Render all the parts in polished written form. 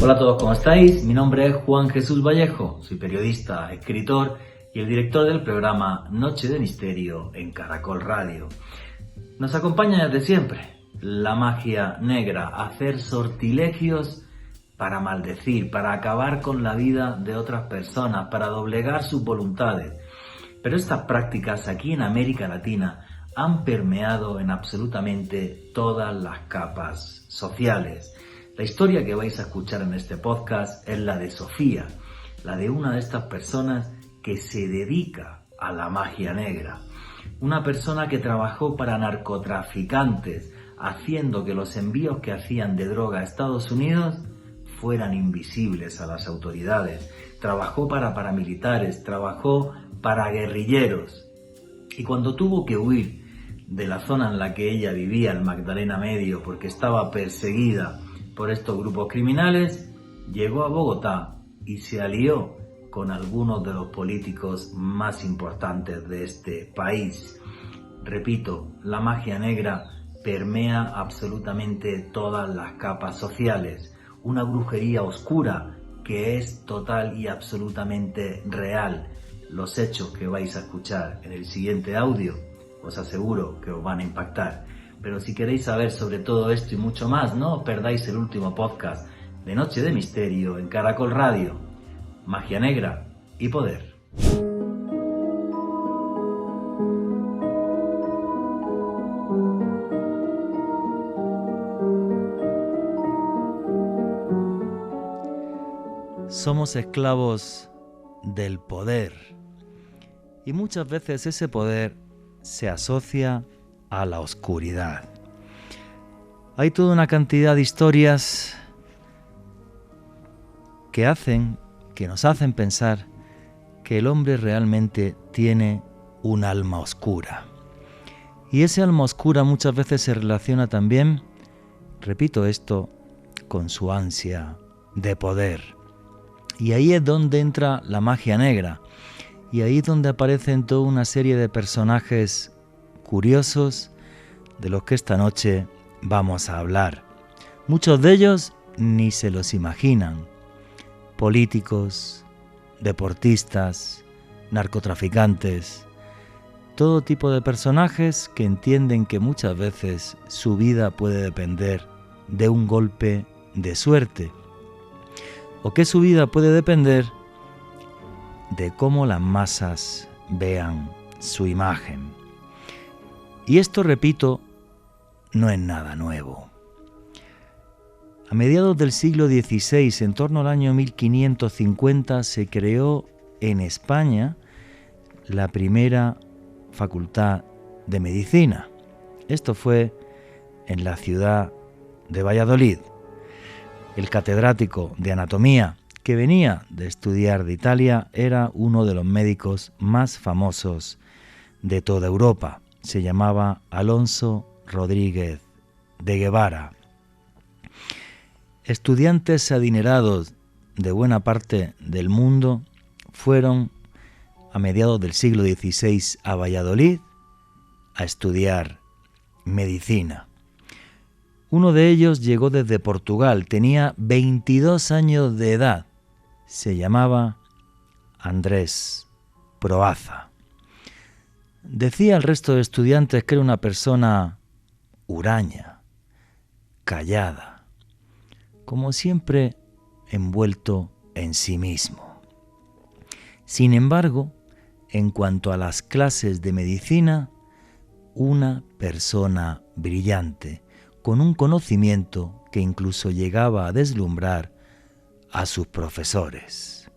Hola a todos, ¿cómo estáis? Mi nombre es Juan Jesús Vallejo, soy periodista, escritor y el director del programa Noche de Misterio en Caracol Radio. Nos acompaña desde siempre la magia negra, hacer sortilegios para maldecir, para acabar con la vida de otras personas, para doblegar sus voluntades. Pero estas prácticas aquí en América Latina han permeado en absolutamente todas las capas sociales. La historia que vais a escuchar en este podcast es la de Sofía, la de una de estas personas que se dedica a la magia negra. Una persona que trabajó para narcotraficantes, haciendo que los envíos que hacían de droga a Estados Unidos fueran invisibles a las autoridades. Trabajó para paramilitares, trabajó para guerrilleros. Y cuando tuvo que huir de la zona en la que ella vivía, el Magdalena Medio, porque estaba perseguida por estos grupos criminales, llegó a Bogotá y se alió con algunos de los políticos más importantes de este país. Repito, la magia negra permea absolutamente todas las capas sociales. Una brujería oscura que es total y absolutamente real. Los hechos que vais a escuchar en el siguiente audio os aseguro que os van a impactar. Pero si queréis saber sobre todo esto y mucho más, no os perdáis el último podcast de Noche de Misterio en Caracol Radio. Magia negra y poder. Somos esclavos del poder y muchas veces ese poder se asocia a la oscuridad. Hay toda una cantidad de historias que nos hacen pensar que el hombre realmente tiene un alma oscura. Y ese alma oscura muchas veces se relaciona también, repito esto, con su ansia de poder. Y ahí es donde entra la magia negra. Y ahí es donde aparecen toda una serie de personajes curiosos de los que esta noche vamos a hablar. Muchos de ellos ni se los imaginan. Políticos, deportistas, narcotraficantes, todo tipo de personajes que entienden que muchas veces su vida puede depender de un golpe de suerte, o que su vida puede depender de cómo las masas vean su imagen. Y esto, repito, no es nada nuevo. A mediados del siglo XVI, en torno al año 1550, se creó en España la primera facultad de medicina. Esto fue en la ciudad de Valladolid. El catedrático de anatomía que venía de estudiar de Italia era uno de los médicos más famosos de toda Europa. Se llamaba Alonso Rodríguez de Guevara. Estudiantes adinerados de buena parte del mundo fueron a mediados del siglo XVI a Valladolid a estudiar medicina. Uno de ellos llegó desde Portugal, tenía 22 años de edad. Se llamaba Andrés Proaza. Decía al resto de estudiantes que era una persona huraña, callada, como siempre envuelto en sí mismo. Sin embargo, en cuanto a las clases de medicina, una persona brillante, con un conocimiento que incluso llegaba a deslumbrar a sus profesores.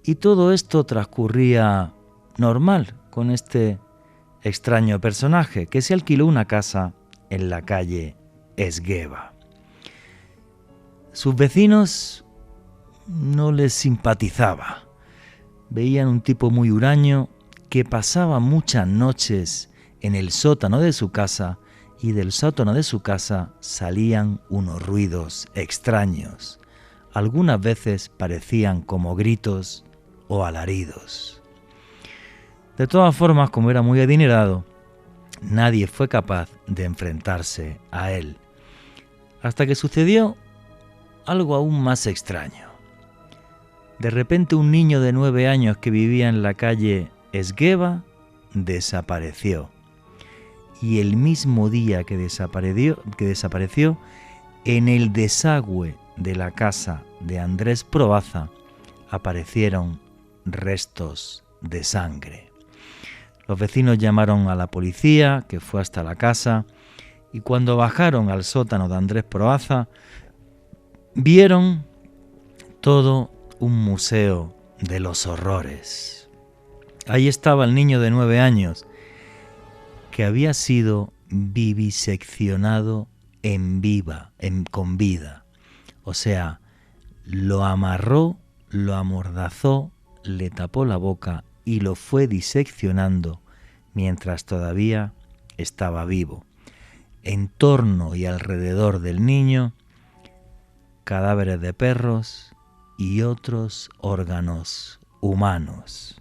Y todo esto transcurría normal con este extraño personaje que se alquiló una casa en la calle Esgueva. Sus vecinos no les simpatizaba. Veían un tipo muy huraño que pasaba muchas noches en el sótano de su casa y del sótano de su casa salían unos ruidos extraños. Algunas veces parecían como gritos o alaridos. De todas formas, como era muy adinerado, nadie fue capaz de enfrentarse a él. Hasta que sucedió algo aún más extraño. De repente un niño de 9 años que vivía en la calle Esgueva desapareció. Y el mismo día que desapareció, en el desagüe de la casa de Andrés Proaza aparecieron restos de sangre. Los vecinos llamaron a la policía, que fue hasta la casa, y cuando bajaron al sótano de Andrés Proaza, vieron todo un museo de los horrores. Ahí estaba el niño de 9 años, que había sido viviseccionado con vida. O sea, lo amarró, lo amordazó, le tapó la boca y lo fue diseccionando mientras todavía estaba vivo. En torno y alrededor del niño, cadáveres de perros y otros órganos humanos.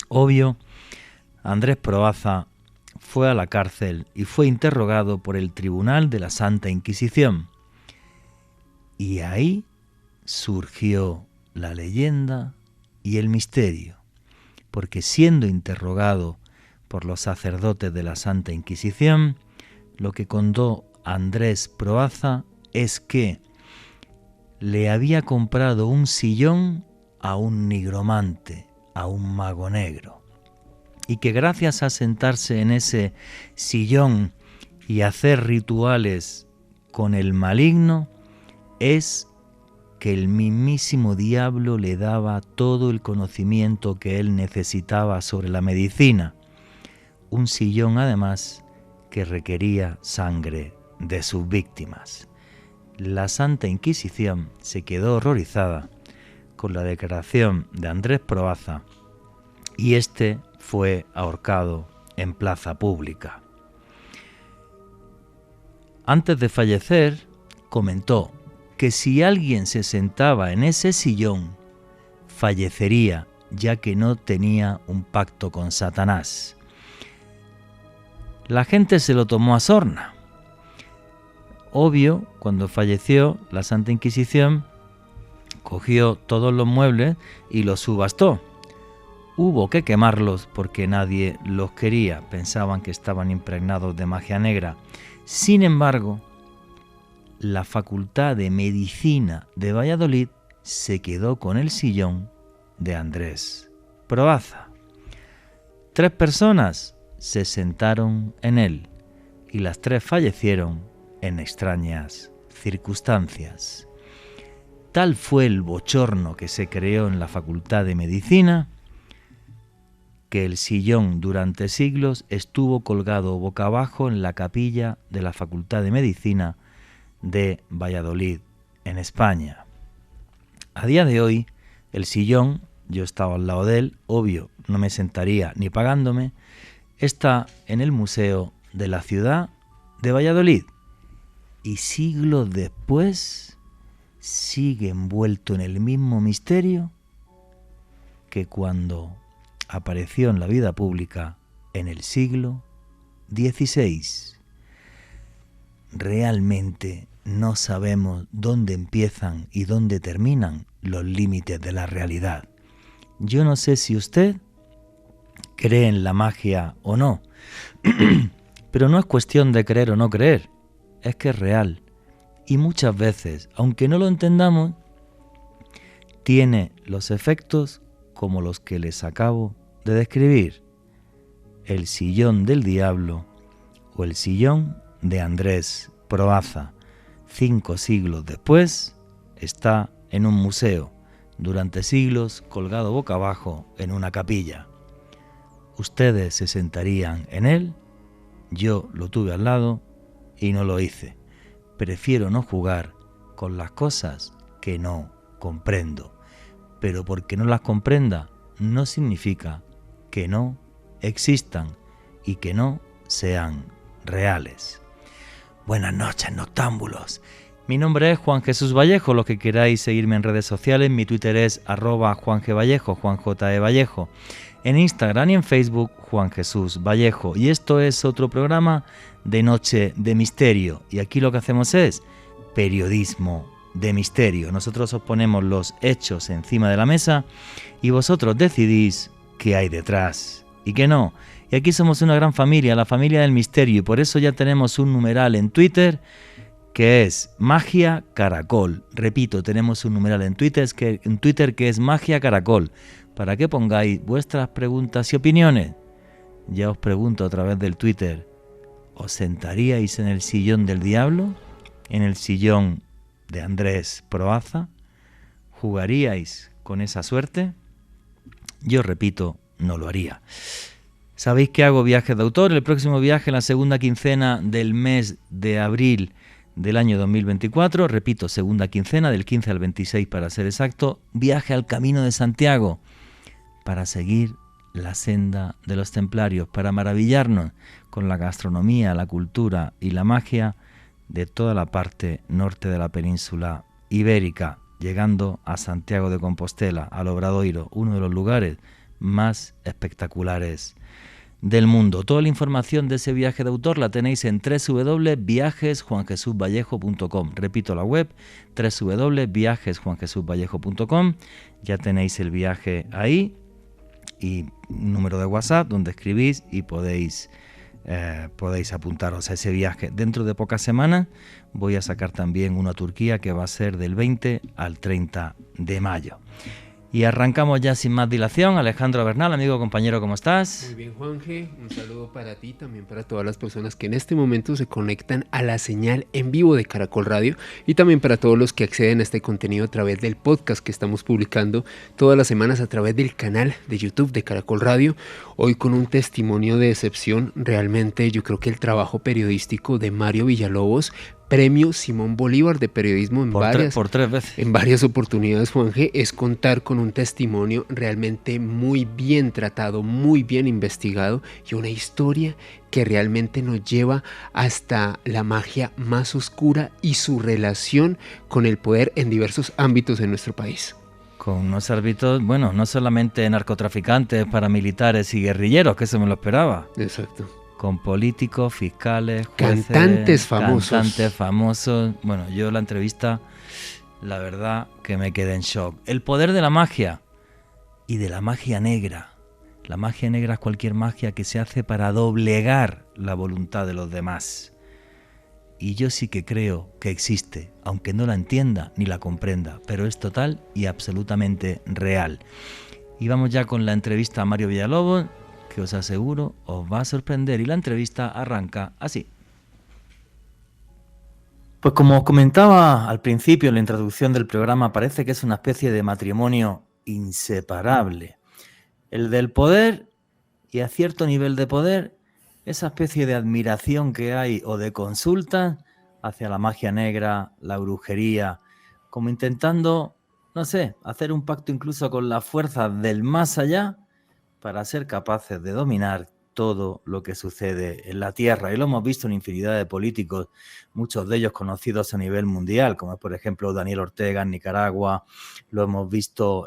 Obvio, Andrés Proaza fue a la cárcel y fue interrogado por el Tribunal de la Santa Inquisición. Y ahí surgió la leyenda y el misterio, porque siendo interrogado por los sacerdotes de la Santa Inquisición, lo que contó Andrés Proaza es que le había comprado un sillón a un nigromante, a un mago negro, y que gracias a sentarse en ese sillón y hacer rituales con el maligno, es que el mismísimo diablo le daba todo el conocimiento que él necesitaba sobre la medicina. Un sillón, además, que requería sangre de sus víctimas. La Santa Inquisición se quedó horrorizada con la declaración de Andrés Proaza y este fue ahorcado en plaza pública. Antes de fallecer, comentó que si alguien se sentaba en ese sillón, fallecería, ya que no tenía un pacto con Satanás. La gente se lo tomó a sorna. Obvio, cuando falleció, la Santa Inquisición cogió todos los muebles y los subastó. Hubo que quemarlos porque nadie los quería, pensaban que estaban impregnados de magia negra. Sin embargo, la Facultad de Medicina de Valladolid se quedó con el sillón de Andrés Proaza. 3 personas se sentaron en él y las 3 fallecieron en extrañas circunstancias. Tal fue el bochorno que se creó en la Facultad de Medicina que el sillón durante siglos estuvo colgado boca abajo en la capilla de la Facultad de Medicina de Valladolid, en España. A día de hoy, el sillón, yo estaba al lado de él, obvio, no me sentaría ni pagándome, está en el Museo de la Ciudad de Valladolid y siglos después sigue envuelto en el mismo misterio que cuando apareció en la vida pública en el siglo XVI. Realmente no sabemos dónde empiezan y dónde terminan los límites de la realidad. Yo no sé si usted cree en la magia o no, pero no es cuestión de creer o no creer, es que es real. Y muchas veces, aunque no lo entendamos, tiene los efectos como los que les acabo de describir. El sillón del diablo o el sillón de Andrés Proaza, 5 siglos después, está en un museo, durante siglos colgado boca abajo en una capilla. Ustedes se sentarían en él, yo lo tuve al lado y no lo hice. Prefiero no jugar con las cosas que no comprendo, pero porque no las comprenda no significa que no existan y que no sean reales. Buenas noches, noctámbulos. Mi nombre es Juan Jesús Vallejo. Los que queráis seguirme en redes sociales, mi Twitter es @JuanGVallejo, Juan J. E. Vallejo. En Instagram y en Facebook, Juan Jesús Vallejo. Y esto es otro programa de Noche de Misterio. Y aquí lo que hacemos es periodismo de misterio. Nosotros os ponemos los hechos encima de la mesa y vosotros decidís qué hay detrás y qué no. Y aquí somos una gran familia, la familia del misterio, y por eso ya tenemos un numeral en Twitter que es Magia Caracol. Repito, tenemos un numeral en Twitter que es Magia Caracol, para que pongáis vuestras preguntas y opiniones. Ya os pregunto a través del Twitter, ¿os sentaríais en el sillón del diablo? ¿En el sillón de Andrés Proaza? ¿Jugaríais con esa suerte? Yo repito, no lo haría. Sabéis que hago viajes de autor. El próximo viaje en la segunda quincena del mes de abril del año 2024. Repito, segunda quincena, del 15 al 26 para ser exacto. Viaje al Camino de Santiago para seguir la senda de los templarios, para maravillarnos con la gastronomía, la cultura y la magia de toda la parte norte de la península ibérica, llegando a Santiago de Compostela, al Obradoiro, uno de los lugares más espectaculares del mundo. Toda la información de ese viaje de autor la tenéis en www.viajesjuanjesusvallejo.com. Repito la web, www.viajesjuanjesusvallejo.com. Ya tenéis el viaje ahí y un número de WhatsApp donde escribís y podéis apuntaros a ese viaje. Dentro de pocas semanas voy a sacar también uno a Turquía que va a ser del 20 al 30 de mayo. Y arrancamos ya sin más dilación. Alejandro Bernal, amigo, compañero, ¿cómo estás? Muy bien, Juanje, un saludo para ti, también para todas las personas que en este momento se conectan a la señal en vivo de Caracol Radio y también para todos los que acceden a este contenido a través del podcast que estamos publicando todas las semanas a través del canal de YouTube de Caracol Radio. Hoy con un testimonio de excepción, realmente yo creo que el trabajo periodístico de Mario Villalobos, Premio Simón Bolívar de periodismo por tres veces. En varias oportunidades, Juanje, es contar con un testimonio realmente muy bien tratado, muy bien investigado y una historia que realmente nos lleva hasta la magia más oscura y su relación con el poder en diversos ámbitos de nuestro país. Con unos árbitros, bueno, no solamente narcotraficantes, paramilitares y guerrilleros, que eso me lo esperaba. Exacto. Con políticos, fiscales, jueces, cantantes famosos. Bueno, yo la entrevista, la verdad que me quedé en shock. El poder de la magia y de la magia negra. La magia negra es cualquier magia que se hace para doblegar la voluntad de los demás. Y yo sí que creo que existe, aunque no la entienda ni la comprenda, pero es total y absolutamente real. Y vamos ya con la entrevista a Mario Villalobos, que os aseguro os va a sorprender, y la entrevista arranca así. Pues como os comentaba al principio en la introducción del programa, parece que es una especie de matrimonio inseparable. El del poder y a cierto nivel de poder, esa especie de admiración que hay o de consulta hacia la magia negra, la brujería, como intentando, no sé, hacer un pacto incluso con las fuerzas del más allá, para ser capaces de dominar todo lo que sucede en la Tierra. Y lo hemos visto en infinidad de políticos, muchos de ellos conocidos a nivel mundial, como por ejemplo Daniel Ortega en Nicaragua, lo hemos visto,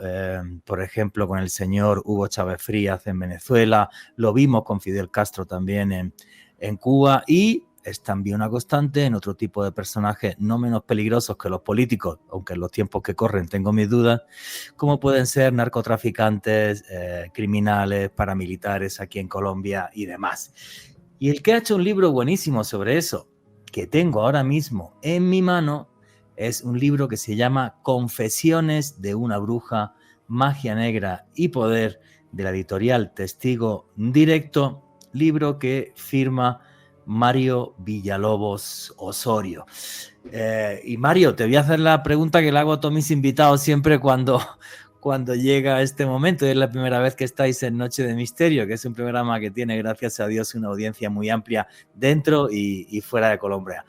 por ejemplo, con el señor Hugo Chávez Frías en Venezuela, lo vimos con Fidel Castro también en Cuba, y es también una constante en otro tipo de personajes no menos peligrosos que los políticos, aunque en los tiempos que corren tengo mis dudas, como pueden ser narcotraficantes, criminales, paramilitares aquí en Colombia y demás. Y el que ha hecho un libro buenísimo sobre eso, que tengo ahora mismo en mi mano, es un libro que se llama Confesiones de una bruja, magia negra y poder, de la editorial Testigo Directo, libro que firma Mario Villalobos Osorio. Y Mario, te voy a hacer la pregunta que le hago a todos mis invitados siempre cuando llega este momento. Es la primera vez que estáis en Noche de Misterio, que es un programa que tiene, gracias a Dios, una audiencia muy amplia dentro y fuera de Colombia.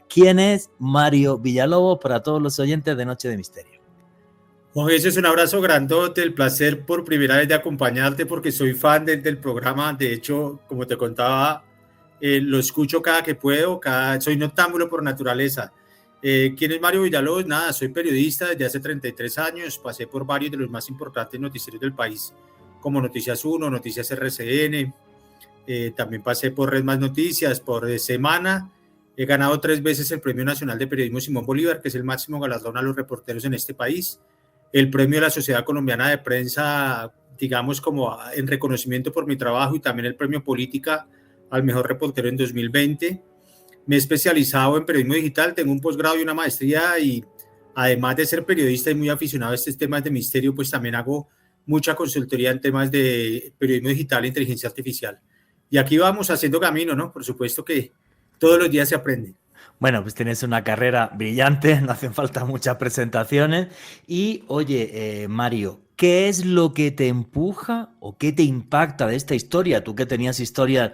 ¿Quién es Mario Villalobos para todos los oyentes de Noche de Misterio? Juan Jesús, un abrazo grandote, el placer por primera vez de acompañarte porque soy fan del programa. De hecho, como te contaba, lo escucho cada que puedo, soy noctámbulo por naturaleza. ¿Quién es Mario Villalobos? Nada, soy periodista desde hace 33 años, pasé por varios de los más importantes noticiarios del país, como Noticias 1, Noticias RCN, también pasé por Red Más Noticias, por Semana, He ganado 3 veces el Premio Nacional de Periodismo Simón Bolívar, que es el máximo galardón a los reporteros en este país. El Premio de la Sociedad Colombiana de Prensa, digamos, como en reconocimiento por mi trabajo, y también el Premio Política al Mejor Reportero en 2020. Me he especializado en periodismo digital, tengo un posgrado y una maestría, y además de ser periodista y muy aficionado a estos temas de misterio, pues también hago mucha consultoría en temas de periodismo digital e inteligencia artificial. Y aquí vamos haciendo camino, ¿no? Por supuesto que todos los días se aprende. Bueno, pues tienes una carrera brillante, no hacen falta muchas presentaciones. Y oye, Mario, ¿qué es lo que te empuja o qué te impacta de esta historia? Tú que tenías historias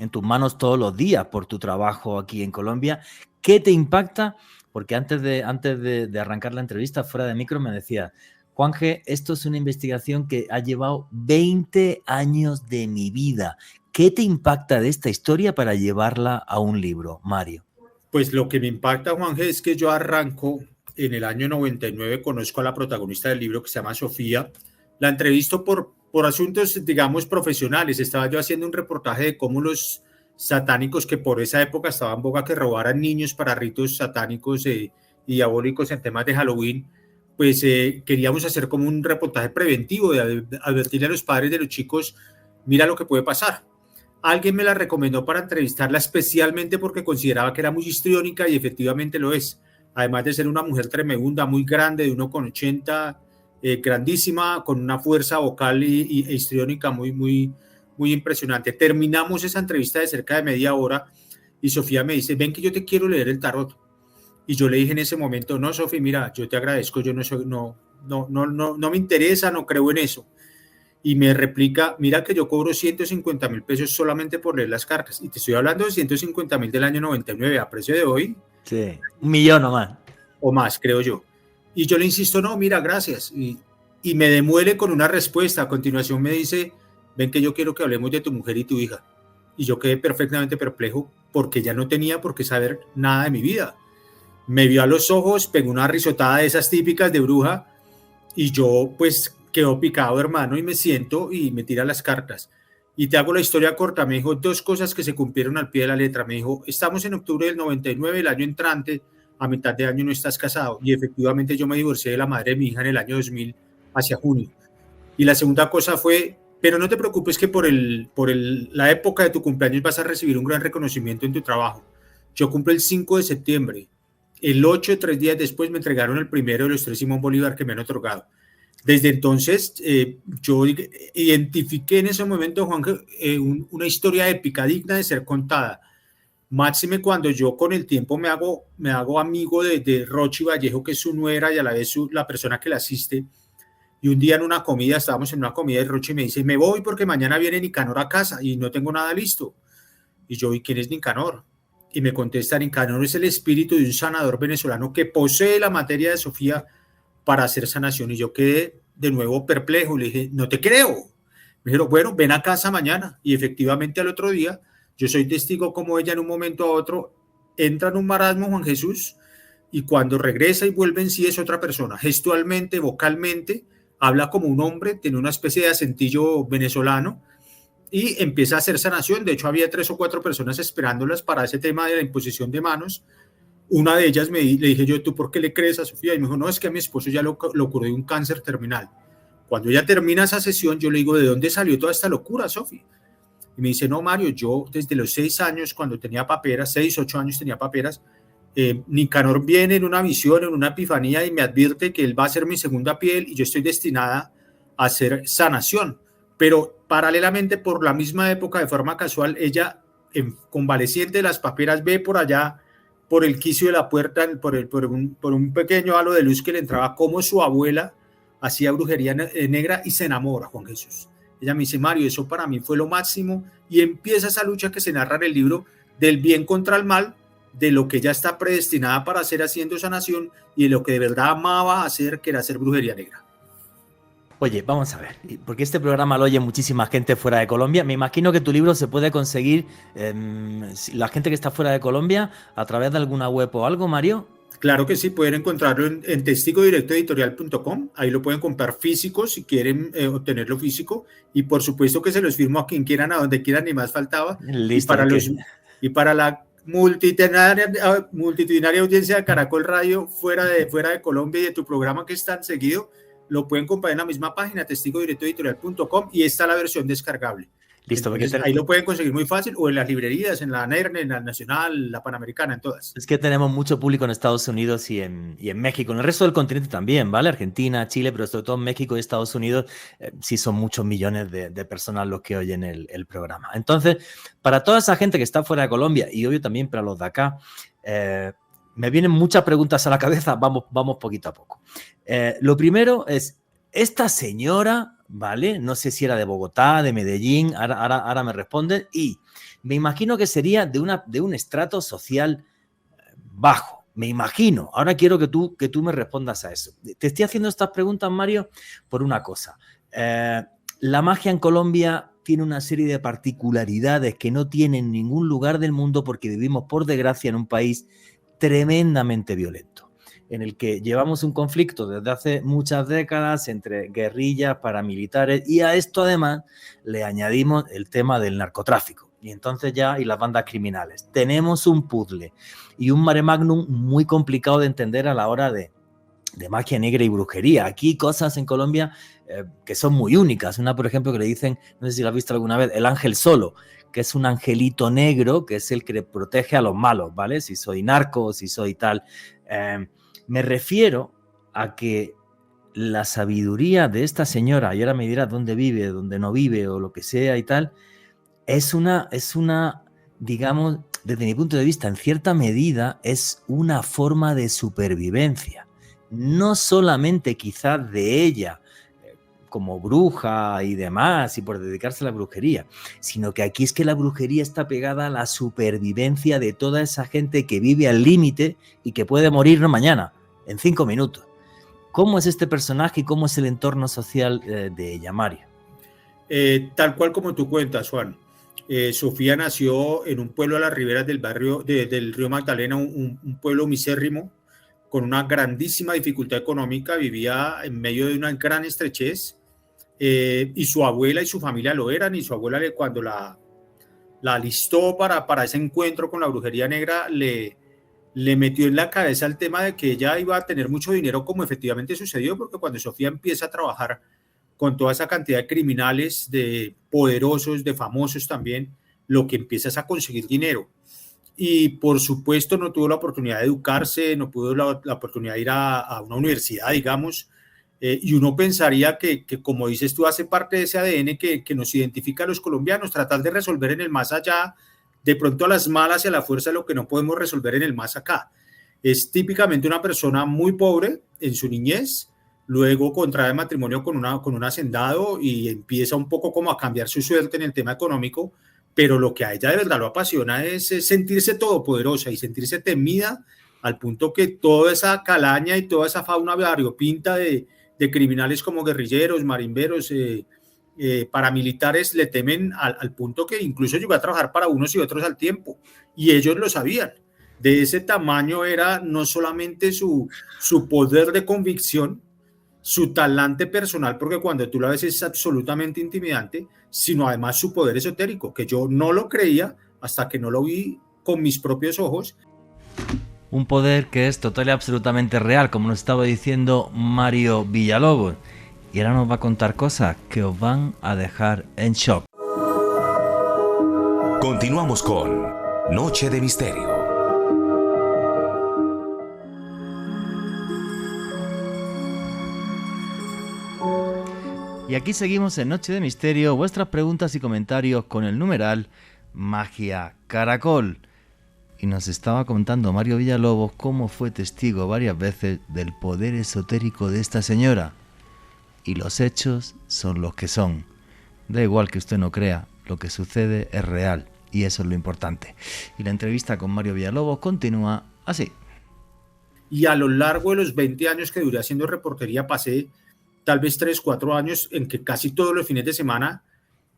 en tus manos todos los días por tu trabajo aquí en Colombia, ¿qué te impacta? Porque antes de arrancar la entrevista, fuera de micro, me decía, Juanje, esto es una investigación que ha llevado 20 años de mi vida. ¿Qué te impacta de esta historia para llevarla a un libro, Mario? Pues lo que me impacta, Juanje, es que yo arranco en el año 99, conozco a la protagonista del libro que se llama Sofía, la entrevisto por asuntos, digamos, profesionales. Estaba yo haciendo un reportaje de cómo los satánicos, que por esa época estaban en boga que robaran niños para ritos satánicos y diabólicos en temas de Halloween, pues queríamos hacer como un reportaje preventivo de advertirle a los padres de los chicos, mira lo que puede pasar. Alguien me la recomendó para entrevistarla especialmente porque consideraba que era muy histriónica, y efectivamente lo es. Además de ser una mujer tremenda, muy grande, de 1,80, grandísima, con una fuerza vocal e histriónica muy impresionante. Terminamos esa entrevista de cerca de media hora y Sofía me dice, ven que yo te quiero leer el tarot. Y yo le dije en ese momento, no, Sofía, mira, yo te agradezco, yo no me interesa, no creo en eso. Y me replica, mira que yo cobro 150.000 pesos solamente por leer las cartas. Y te estoy hablando de 150.000 del año 99, a precio de hoy. Sí, 1.000.000 o más. O más, creo yo. Y yo le insisto, no, mira, gracias. Y me demuele con una respuesta. A continuación me dice, ven que yo quiero que hablemos de tu mujer y tu hija. Y yo quedé perfectamente perplejo porque ya no tenía por qué saber nada de mi vida. Me vio a los ojos, pegó una risotada de esas típicas de bruja, y yo pues quedo picado, hermano, y me siento y me tira las cartas. Y te hago la historia corta. Me dijo 2 cosas que se cumplieron al pie de la letra. Me dijo, estamos en octubre del 99, el año entrante, a mitad de año no estás casado. Y efectivamente yo me divorcié de la madre de mi hija en el año 2000, hacia junio. Y la segunda cosa fue, pero no te preocupes que por la época de tu cumpleaños vas a recibir un gran reconocimiento en tu trabajo. Yo cumplo el 5 de septiembre. El 8, 3 días después, me entregaron el primero de los 3 Simón Bolívar que me han otorgado. Desde entonces, yo identifiqué en ese momento, Juan, una historia épica, digna de ser contada. Máxime cuando yo con el tiempo me hago amigo de Rochi Vallejo, que es su nuera y a la vez la persona que la asiste. Y un día en una comida, estábamos en una comida, y Rochi me dice, me voy porque mañana viene Nicanor a casa y no tengo nada listo. Y yo, ¿y quién es Nicanor? Y me contesta, Nicanor es el espíritu de un sanador venezolano que posee la materia de Sofía para hacer sanación. Y yo quedé de nuevo perplejo. Le dije, no te creo. Me dijeron, bueno, ven a casa mañana. Y efectivamente al otro día, yo soy testigo como ella en un momento a otro entra en un marasmo, Juan Jesús, y cuando regresa y vuelve en sí es otra persona. Gestualmente, vocalmente, habla como un hombre, tiene una especie de acentillo venezolano, y empieza a hacer sanación. De hecho, había 3 o 4 personas esperándolas para ese tema de la imposición de manos. Una de ellas le dije yo, ¿tú por qué le crees a Sofía? Y me dijo, no, es que a mi esposo ya lo curó de un cáncer terminal. Cuando ella termina esa sesión, yo le digo, ¿de dónde salió toda esta locura, Sofía? Y me dice, no, Mario, yo desde los 6 años, cuando tenía paperas, 6, 8 años tenía paperas, Nicanor viene en una visión, en una epifanía, y me advierte que él va a ser mi segunda piel y yo estoy destinada a hacer sanación. Pero paralelamente, por la misma época, de forma casual, ella, convaleciente de las paperas, ve por allá, por el quicio de la puerta, por un pequeño halo de luz que le entraba, como su abuela hacía brujería negra, y se enamora, Juan Jesús. Ella me dice, Mario, eso para mí fue lo máximo, y empieza esa lucha que se narra en el libro del bien contra el mal, de lo que ella está predestinada para hacer haciendo sanación y de lo que de verdad amaba hacer, que era hacer brujería negra. Oye, vamos a ver, porque este programa lo oye muchísima gente fuera de Colombia. Me imagino que tu libro se puede conseguir, la gente que está fuera de Colombia, a través de alguna web o algo, Mario. Claro que sí, pueden encontrarlo en testigodirectoeditorial.com. Ahí lo pueden comprar físico si quieren obtenerlo físico. Y por supuesto que se los firmo a quien quieran, a donde quieran, ni más faltaba. Listo. Y para multitudinaria audiencia de Caracol Radio fuera de Colombia y de tu programa que es tan seguido, lo pueden comprar en la misma página, testigodirectoeditorial.com, y está la versión descargable. Listo, entonces, ahí lo pueden conseguir muy fácil, o en las librerías, en la NERN, en la Nacional, la Panamericana, en todas. Es que tenemos mucho público en Estados Unidos y en México, en el resto del continente también, ¿vale? Argentina, Chile, pero sobre todo en México y Estados Unidos, sí son muchos millones de personas los que oyen el programa. Entonces, para toda esa gente que está fuera de Colombia, y obvio también para los de acá, me vienen muchas preguntas a la cabeza, vamos poquito a poco. Lo primero es, esta señora, ¿vale? No sé si era de Bogotá, de Medellín, ahora me responden, y me imagino que sería de un estrato social bajo, me imagino. Ahora quiero que tú me respondas a eso. Te estoy haciendo estas preguntas, Mario, por una cosa. La magia en Colombia tiene una serie de particularidades que no tiene en ningún lugar del mundo porque vivimos, por desgracia, en un país tremendamente violento, en el que llevamos un conflicto desde hace muchas décadas entre guerrillas, paramilitares, y a esto además le añadimos el tema del narcotráfico y las bandas criminales. Tenemos un puzzle y un mare magnum muy complicado de entender a la hora de magia negra y brujería. Aquí cosas en Colombia que son muy únicas. Una, por ejemplo, que le dicen, no sé si lo has visto alguna vez, el ángel solo, que es un angelito negro, que es el que protege a los malos, ¿vale? Si soy narco, si soy tal. Me refiero a que la sabiduría de esta señora, y ahora me dirás dónde vive, dónde no vive o lo que sea y tal, es una, digamos, desde mi punto de vista, en cierta medida, es una forma de supervivencia. No solamente quizás de ella, como bruja y demás, y por dedicarse a la brujería, sino que aquí es que la brujería está pegada a la supervivencia de toda esa gente que vive al límite y que puede morir no mañana, en 5 minutos. ¿Cómo es este personaje y cómo es el entorno social de ella, Mario? Tal cual como tú cuentas, Juan. Sofía nació en un pueblo a las riberas del del río Magdalena, un pueblo misérrimo, con una grandísima dificultad económica, vivía en medio de una gran estrechez, y su abuela y su familia lo eran, y su abuela cuando la alistó para ese encuentro con la brujería negra, le metió en la cabeza el tema de que ella iba a tener mucho dinero, como efectivamente sucedió, porque cuando Sofía empieza a trabajar con toda esa cantidad de criminales, de poderosos, de famosos también, lo que empieza es a conseguir dinero. Y por supuesto no tuvo la oportunidad de educarse, no tuvo la oportunidad de ir a una universidad, digamos, y uno pensaría que, como dices tú, hace parte de ese ADN que nos identifica a los colombianos, tratar de resolver en el más allá, de pronto a las malas y a la fuerza, lo que no podemos resolver en el más acá. Es típicamente una persona muy pobre en su niñez, luego contrae matrimonio con un hacendado y empieza un poco como a cambiar su suerte en el tema económico, pero lo que a ella de verdad lo apasiona es sentirse todopoderosa y sentirse temida, al punto que toda esa calaña y toda esa fauna variopinta de criminales como guerrilleros, marimberos, paramilitares le temen al punto que incluso llegó a trabajar para unos y otros al tiempo, y ellos lo sabían. De ese tamaño era no solamente su poder de convicción, su talante personal, porque cuando tú la ves es absolutamente intimidante, sino además su poder esotérico, que yo no lo creía hasta que no lo vi con mis propios ojos. Un poder que es total y absolutamente real, como nos estaba diciendo Mario Villalobos. Y ahora nos va a contar cosas que os van a dejar en shock. Continuamos con Noche de Misterio. Y aquí seguimos en Noche de Misterio, vuestras preguntas y comentarios con el numeral Magia Caracol. Y nos estaba contando Mario Villalobos cómo fue testigo varias veces del poder esotérico de esta señora. Y los hechos son los que son. Da igual que usted no crea, lo que sucede es real. Y eso es lo importante. Y la entrevista con Mario Villalobos continúa así. Y a lo largo de los 20 años que duré haciendo reportería, pasé tal vez 3, 4 años en que casi todos los fines de semana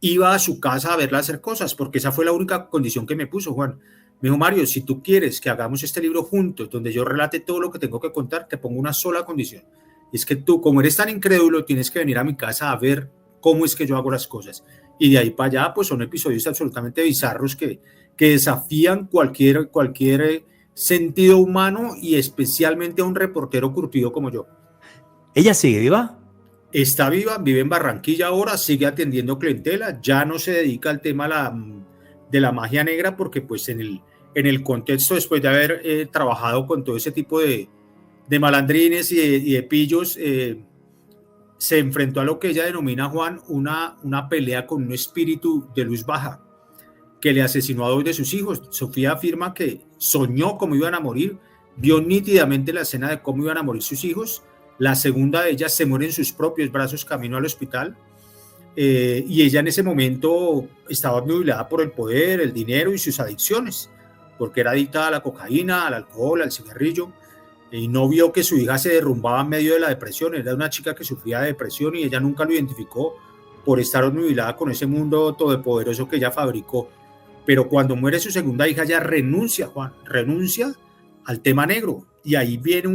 iba a su casa a verla hacer cosas, porque esa fue la única condición que me puso, Juan. Me dijo, Mario, si tú quieres que hagamos este libro juntos, donde yo relate todo lo que tengo que contar, te pongo una sola condición. Y es que tú, como eres tan incrédulo, tienes que venir a mi casa a ver cómo es que yo hago las cosas. y de ahí para allá pues son episodios absolutamente bizarros que desafían cualquier sentido humano y especialmente a un reportero curtido como yo. ¿Ella sigue viva? Está viva, vive en Barranquilla ahora, sigue atendiendo clientela, ya no se dedica al tema de la magia negra porque pues en el contexto, después de haber trabajado con todo ese tipo de malandrines y de pillos, se enfrentó a lo que ella denomina, Juan, una pelea con un espíritu de luz baja que le asesinó a 2 de sus hijos. Sofía afirma que soñó cómo iban a morir, vio nítidamente la escena de cómo iban a morir sus hijos. La segunda de ellas se muere en sus propios brazos camino al hospital, y ella en ese momento estaba obnubilada por el poder, el dinero y sus adicciones, porque era adicta a la cocaína, al alcohol, al cigarrillo, y no vio que su hija se derrumbaba en medio de la depresión. Era una chica que sufría de depresión y ella nunca lo identificó por estar obnubilada con ese mundo todopoderoso que ella fabricó. Pero cuando muere su segunda hija, ella renuncia, Juan, renuncia al tema negro, y ahí viene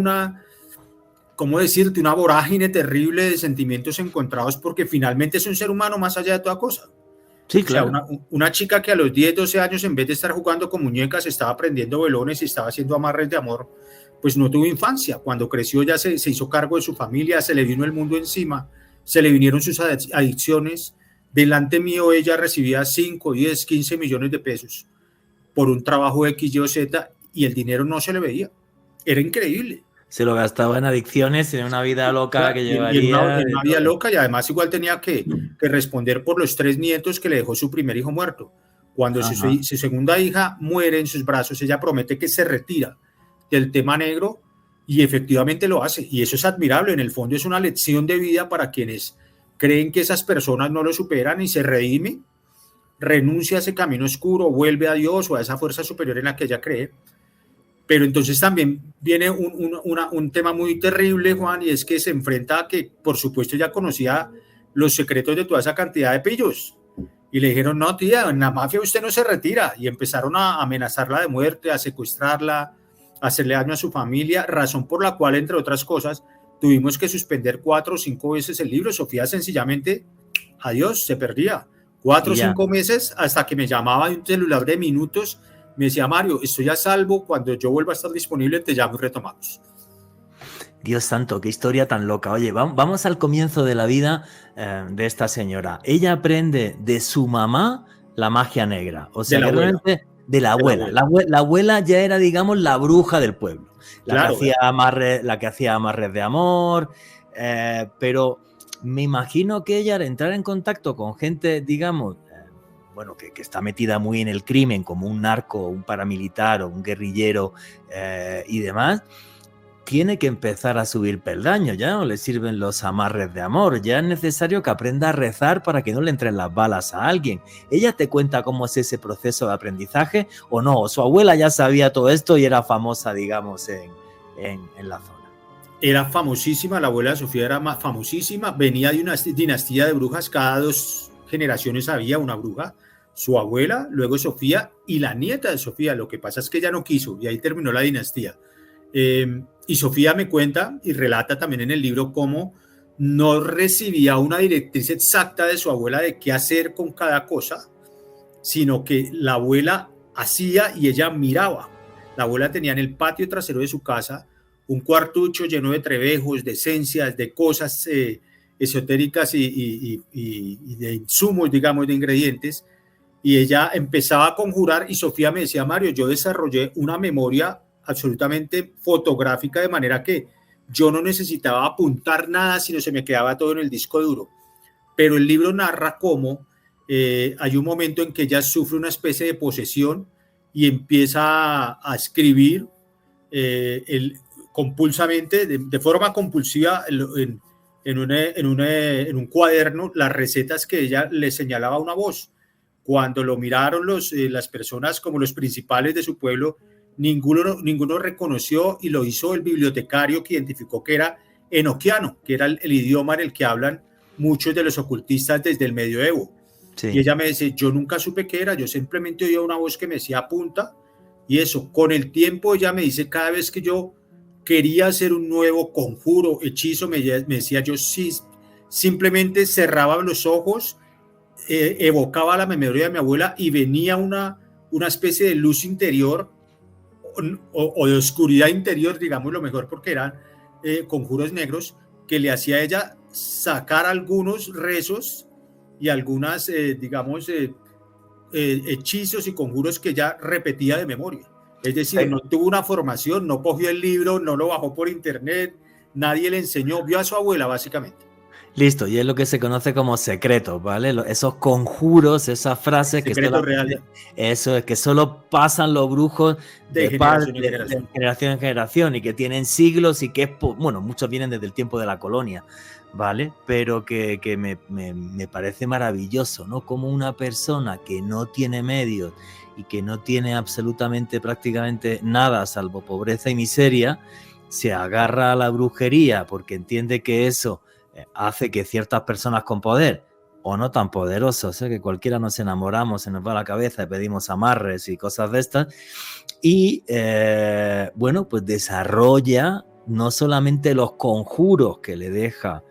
¿cómo decirte? Una vorágine terrible de sentimientos encontrados, porque finalmente es un ser humano más allá de toda cosa. Sí, claro. O sea, una chica que a los 10, 12 años, en vez de estar jugando con muñecas, estaba prendiendo velones y estaba haciendo amarres de amor, pues no tuvo infancia. Cuando creció ya se hizo cargo de su familia, se le vino el mundo encima, se le vinieron sus adicciones. Delante mío ella recibía 5, 10, 15 millones de pesos por un trabajo X, Y o Z, y el dinero no se le veía. Era increíble. Se lo gastaba en adicciones, en una vida loca que llevaría. En una vida loca, y además igual tenía que responder por los 3 nietos que le dejó su primer hijo muerto. Cuando su segunda hija muere en sus brazos, ella promete que se retira del tema negro, y efectivamente lo hace. Y eso es admirable. En el fondo es una lección de vida para quienes creen que esas personas no lo superan, y se redime, renuncia a ese camino oscuro, vuelve a Dios o a esa fuerza superior en la que ella cree. Pero entonces también viene un tema muy terrible, Juan, y es que se enfrenta a que, por supuesto, ella conocía los secretos de toda esa cantidad de pillos. Y le dijeron, no, tía, en la mafia usted no se retira. Y empezaron a amenazarla de muerte, a secuestrarla, a hacerle daño a su familia, razón por la cual, entre otras cosas, tuvimos que suspender 4 o 5 veces el libro. Sofía sencillamente, adiós, se perdía. 4 o 5 meses, hasta que me llamaba de un celular de minutos. Me decía, Mario, estoy a salvo, cuando yo vuelva a estar disponible te llamo y retomamos. Dios santo, qué historia tan loca. Oye, vamos al comienzo de la vida de esta señora. Ella aprende de su mamá la magia negra. O sea, realmente de la abuela. La abuela ya era, digamos, la bruja del pueblo. La que hacía amarres de amor. Pero me imagino que ella, al entrar en contacto con gente, digamos, bueno, que está metida muy en el crimen, como un narco, un paramilitar o un guerrillero y demás, tiene que empezar a subir peldaños. Ya no le sirven los amarres de amor, ya es necesario que aprenda a rezar para que no le entren las balas a alguien. ¿Ella te cuenta cómo es ese proceso de aprendizaje o no? ¿O su abuela ya sabía todo esto y era famosa, digamos, en la zona? Era famosísima, la abuela de Sofía era famosísima, venía de una dinastía de brujas, cada 2 generaciones había una bruja, su abuela, luego Sofía y la nieta de Sofía. Lo que pasa es que ella no quiso y ahí terminó la dinastía. Y Sofía me cuenta y relata también en el libro cómo no recibía una directriz exacta de su abuela de qué hacer con cada cosa, sino que la abuela hacía y ella miraba. La abuela tenía en el patio trasero de su casa un cuartucho lleno de trebejos, de esencias, de cosas esotéricas y de insumos, digamos, de ingredientes, y ella empezaba a conjurar. Y Sofía me decía, Mario, yo desarrollé una memoria absolutamente fotográfica, de manera que yo no necesitaba apuntar nada, sino se me quedaba todo en el disco duro. Pero el libro narra cómo hay un momento en que ella sufre una especie de posesión y empieza a escribir compulsamente, de forma compulsiva, en un cuaderno, las recetas que ella le señalaba a una voz. Cuando lo miraron las personas como los principales de su pueblo, ninguno reconoció, y lo hizo el bibliotecario, que identificó que era enoquiano, que era el idioma en el que hablan muchos de los ocultistas desde el medioevo. Sí. Y ella me dice, yo nunca supe qué era, yo simplemente oía una voz que me decía apunta, y eso. Con el tiempo ella me dice, cada vez que yo quería hacer un nuevo conjuro, hechizo, me decía, yo sí, simplemente cerraba los ojos evocaba la memoria de mi abuela y venía una especie de luz interior o de oscuridad interior, digamos lo mejor, porque eran conjuros negros, que le hacía a ella sacar algunos rezos y algunas, hechizos y conjuros que ella repetía de memoria. Es decir, no tuvo una formación, no cogió el libro, no lo bajó por internet, nadie le enseñó, vio a su abuela básicamente. Listo, y es lo que se conoce como secretos, ¿vale? Esos conjuros, esas frases Secreto real. Eso es, que solo pasan los brujos de generación en generación y que tienen siglos y que es, bueno, muchos vienen desde el tiempo de la colonia, ¿vale? Pero que me parece maravilloso, ¿no? Como una persona que no tiene medios y que no tiene absolutamente prácticamente nada salvo pobreza y miseria, se agarra a la brujería porque entiende que eso hace que ciertas personas con poder o no tan poderosos, que cualquiera nos enamoramos, se nos va a la cabeza y pedimos amarres y cosas de estas, y bueno, pues desarrolla no solamente los conjuros que le deja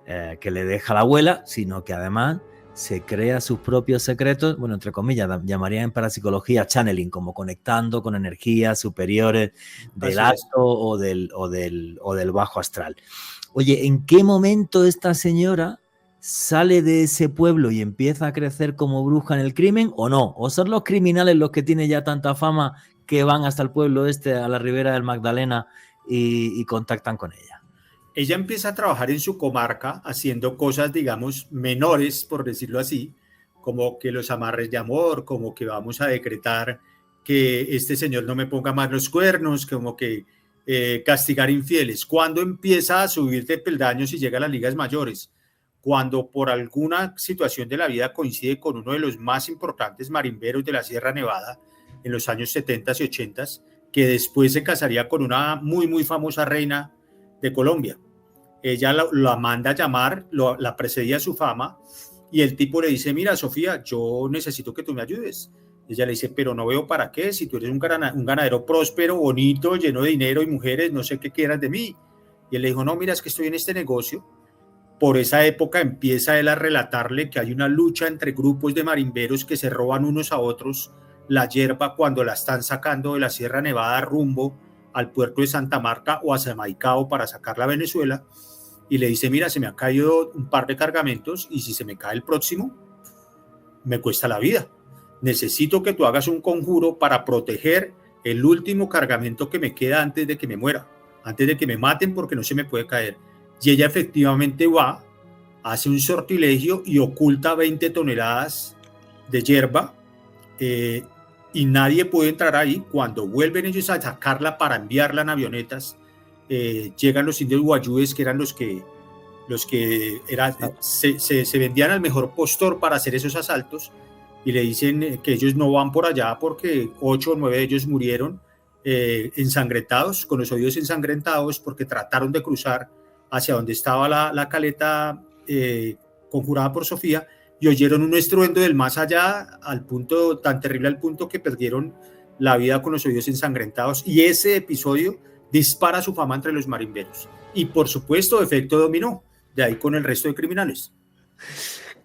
la abuela, sino que además se crea sus propios secretos, bueno, entre comillas, llamarían en parapsicología channeling, como conectando con energías superiores del alto o del bajo astral. Oye, ¿en qué momento esta señora sale de ese pueblo y empieza a crecer como bruja en el crimen o no? ¿O son los criminales los que tienen ya tanta fama que van hasta el pueblo a la ribera del Magdalena y contactan con ella? Ella empieza a trabajar en su comarca haciendo cosas, digamos, menores, por decirlo así, como que los amarres de amor, como que vamos a decretar que este señor no me ponga más los cuernos, como que castigar infieles. Cuando empieza a subir de peldaños y llega a las ligas mayores, cuando por alguna situación de la vida coincide con uno de los más importantes marimberos de la Sierra Nevada en los años 70 y 80, que después se casaría con una muy, muy famosa reina de Colombia. Ella la manda a llamar, la precedía su fama, y el tipo le dice: mira, Sofía, yo necesito que tú me ayudes. Ella le dice: pero no veo para qué, si tú eres un ganadero próspero, bonito, lleno de dinero y mujeres, no sé qué quieras de mí. Y él le dijo: no, mira, es que estoy en este negocio. Por esa época empieza él a relatarle que hay una lucha entre grupos de marimberos que se roban unos a otros la hierba cuando la están sacando de la Sierra Nevada rumbo al puerto de Santa Marta o a Samaicao para sacarla a Venezuela. Y le dice: mira, se me ha caído un par de cargamentos y si se me cae el próximo, me cuesta la vida. Necesito que tú hagas un conjuro para proteger el último cargamento que me queda antes de que me muera, antes de que me maten, porque no se me puede caer. Y ella efectivamente va, hace un sortilegio y oculta 20 toneladas de hierba, y nadie puede entrar ahí. Cuando vuelven ellos a sacarla para enviarla en avionetas, llegan los indios guayúes, que eran los que se vendían al mejor postor para hacer esos asaltos, y le dicen que ellos no van por allá porque 8 o 9 de ellos murieron ensangrentados, con los oídos ensangrentados, porque trataron de cruzar hacia donde estaba la caleta conjurada por Sofía, y oyeron un estruendo del más allá, al punto tan terrible, al punto que perdieron la vida con los oídos ensangrentados. Y ese episodio dispara su fama entre los marimberos. Y por supuesto, efecto dominó, de ahí con el resto de criminales.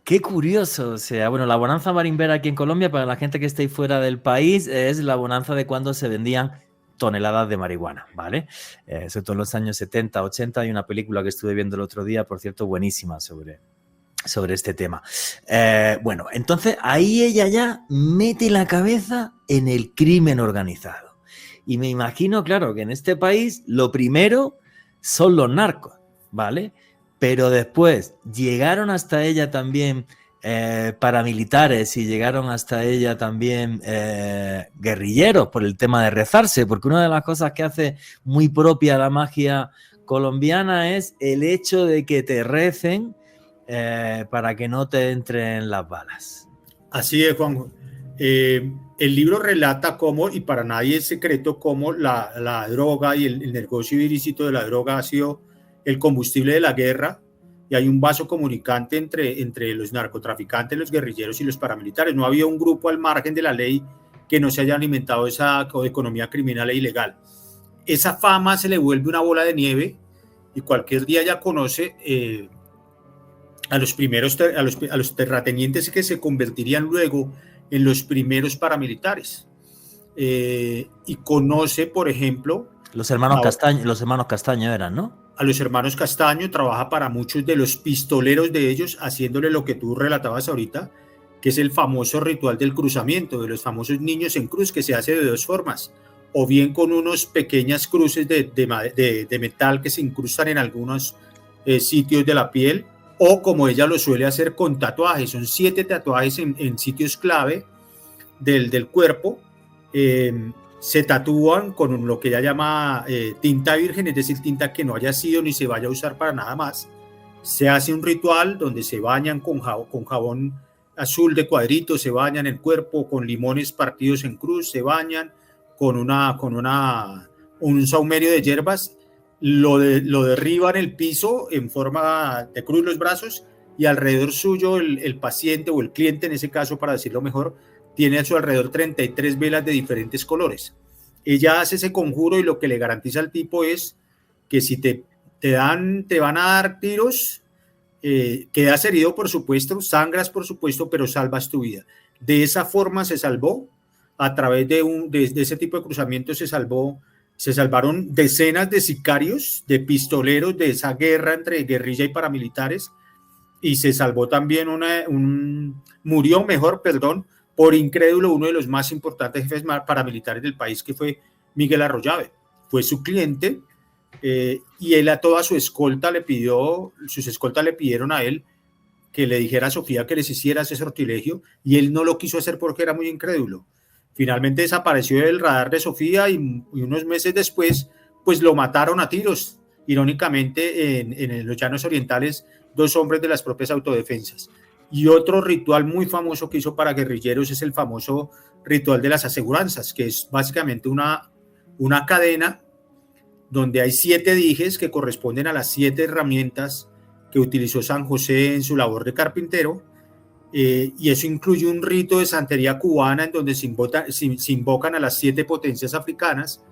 Qué curioso, o sea, bueno, la bonanza marimbera aquí en Colombia, para la gente que esté fuera del país, es la bonanza de cuando se vendían toneladas de marihuana, ¿vale? Sobre todo en los años 70, 80, hay una película que estuve viendo el otro día, por cierto, buenísima sobre este tema. Bueno, entonces ahí ella ya mete la cabeza en el crimen organizado. Y me imagino, claro, que en este país lo primero son los narcos, ¿vale? Pero después llegaron hasta ella también paramilitares y llegaron hasta ella también guerrilleros por el tema de rezarse, porque una de las cosas que hace muy propia la magia colombiana es el hecho de que te recen para que no te entren las balas. Así es, Juanjo. El libro relata cómo, y para nadie es secreto, cómo la droga y el negocio ilícito de la droga ha sido el combustible de la guerra, y hay un vaso comunicante entre los narcotraficantes, los guerrilleros y los paramilitares. No había un grupo al margen de la ley que no se haya alimentado esa economía criminal e ilegal. Esa fama se le vuelve una bola de nieve, y cualquier día ya conoce a los terratenientes que se convertirían luego en los primeros paramilitares. Y conoce, por ejemplo, Los hermanos Castaño eran, ¿no? a los hermanos Castaño, trabaja para muchos de los pistoleros de ellos, haciéndole lo que tú relatabas ahorita, que es el famoso ritual del cruzamiento, de los famosos niños en cruz, que se hace de dos formas, o bien con unos pequeñas cruces de metal que se incrustan en algunos sitios de la piel, o como ella lo suele hacer con tatuajes. Son 7 tatuajes en sitios clave del cuerpo. Se tatúan con lo que ella llama tinta virgen, es decir, tinta que no haya sido ni se vaya a usar para nada más. Se hace un ritual donde se bañan con jabón azul de cuadritos, se bañan el cuerpo con limones partidos en cruz, se bañan con un saumerio de hierbas, lo derriban el piso en forma de cruz los brazos, y alrededor suyo el paciente o el cliente, en ese caso, para decirlo mejor, tiene a su alrededor 33 velas de diferentes colores. Ella hace ese conjuro y lo que le garantiza al tipo es que si te van a dar tiros, quedas herido, por supuesto, sangras, por supuesto, pero salvas tu vida. De esa forma se salvó, a través de ese tipo de cruzamientos se salvaron decenas de sicarios, de pistoleros de esa guerra entre guerrilla y paramilitares, y se salvó también murió por incrédulo, uno de los más importantes jefes paramilitares del país, que fue Miguel Arroyave. Fue su cliente, y él a toda su escolta sus escoltas le pidieron a él que le dijera a Sofía que les hiciera ese sortilegio, y él no lo quiso hacer porque era muy incrédulo. Finalmente desapareció del radar de Sofía, y unos meses después pues lo mataron a tiros, irónicamente, en los Llanos Orientales, 2 hombres de las propias autodefensas. Y otro ritual muy famoso que hizo para guerrilleros es el famoso ritual de las aseguranzas, que es básicamente una cadena donde hay 7 dijes que corresponden a las 7 herramientas que utilizó San José en su labor de carpintero, y eso incluye un rito de santería cubana en donde se invocan a las 7 potencias africanas.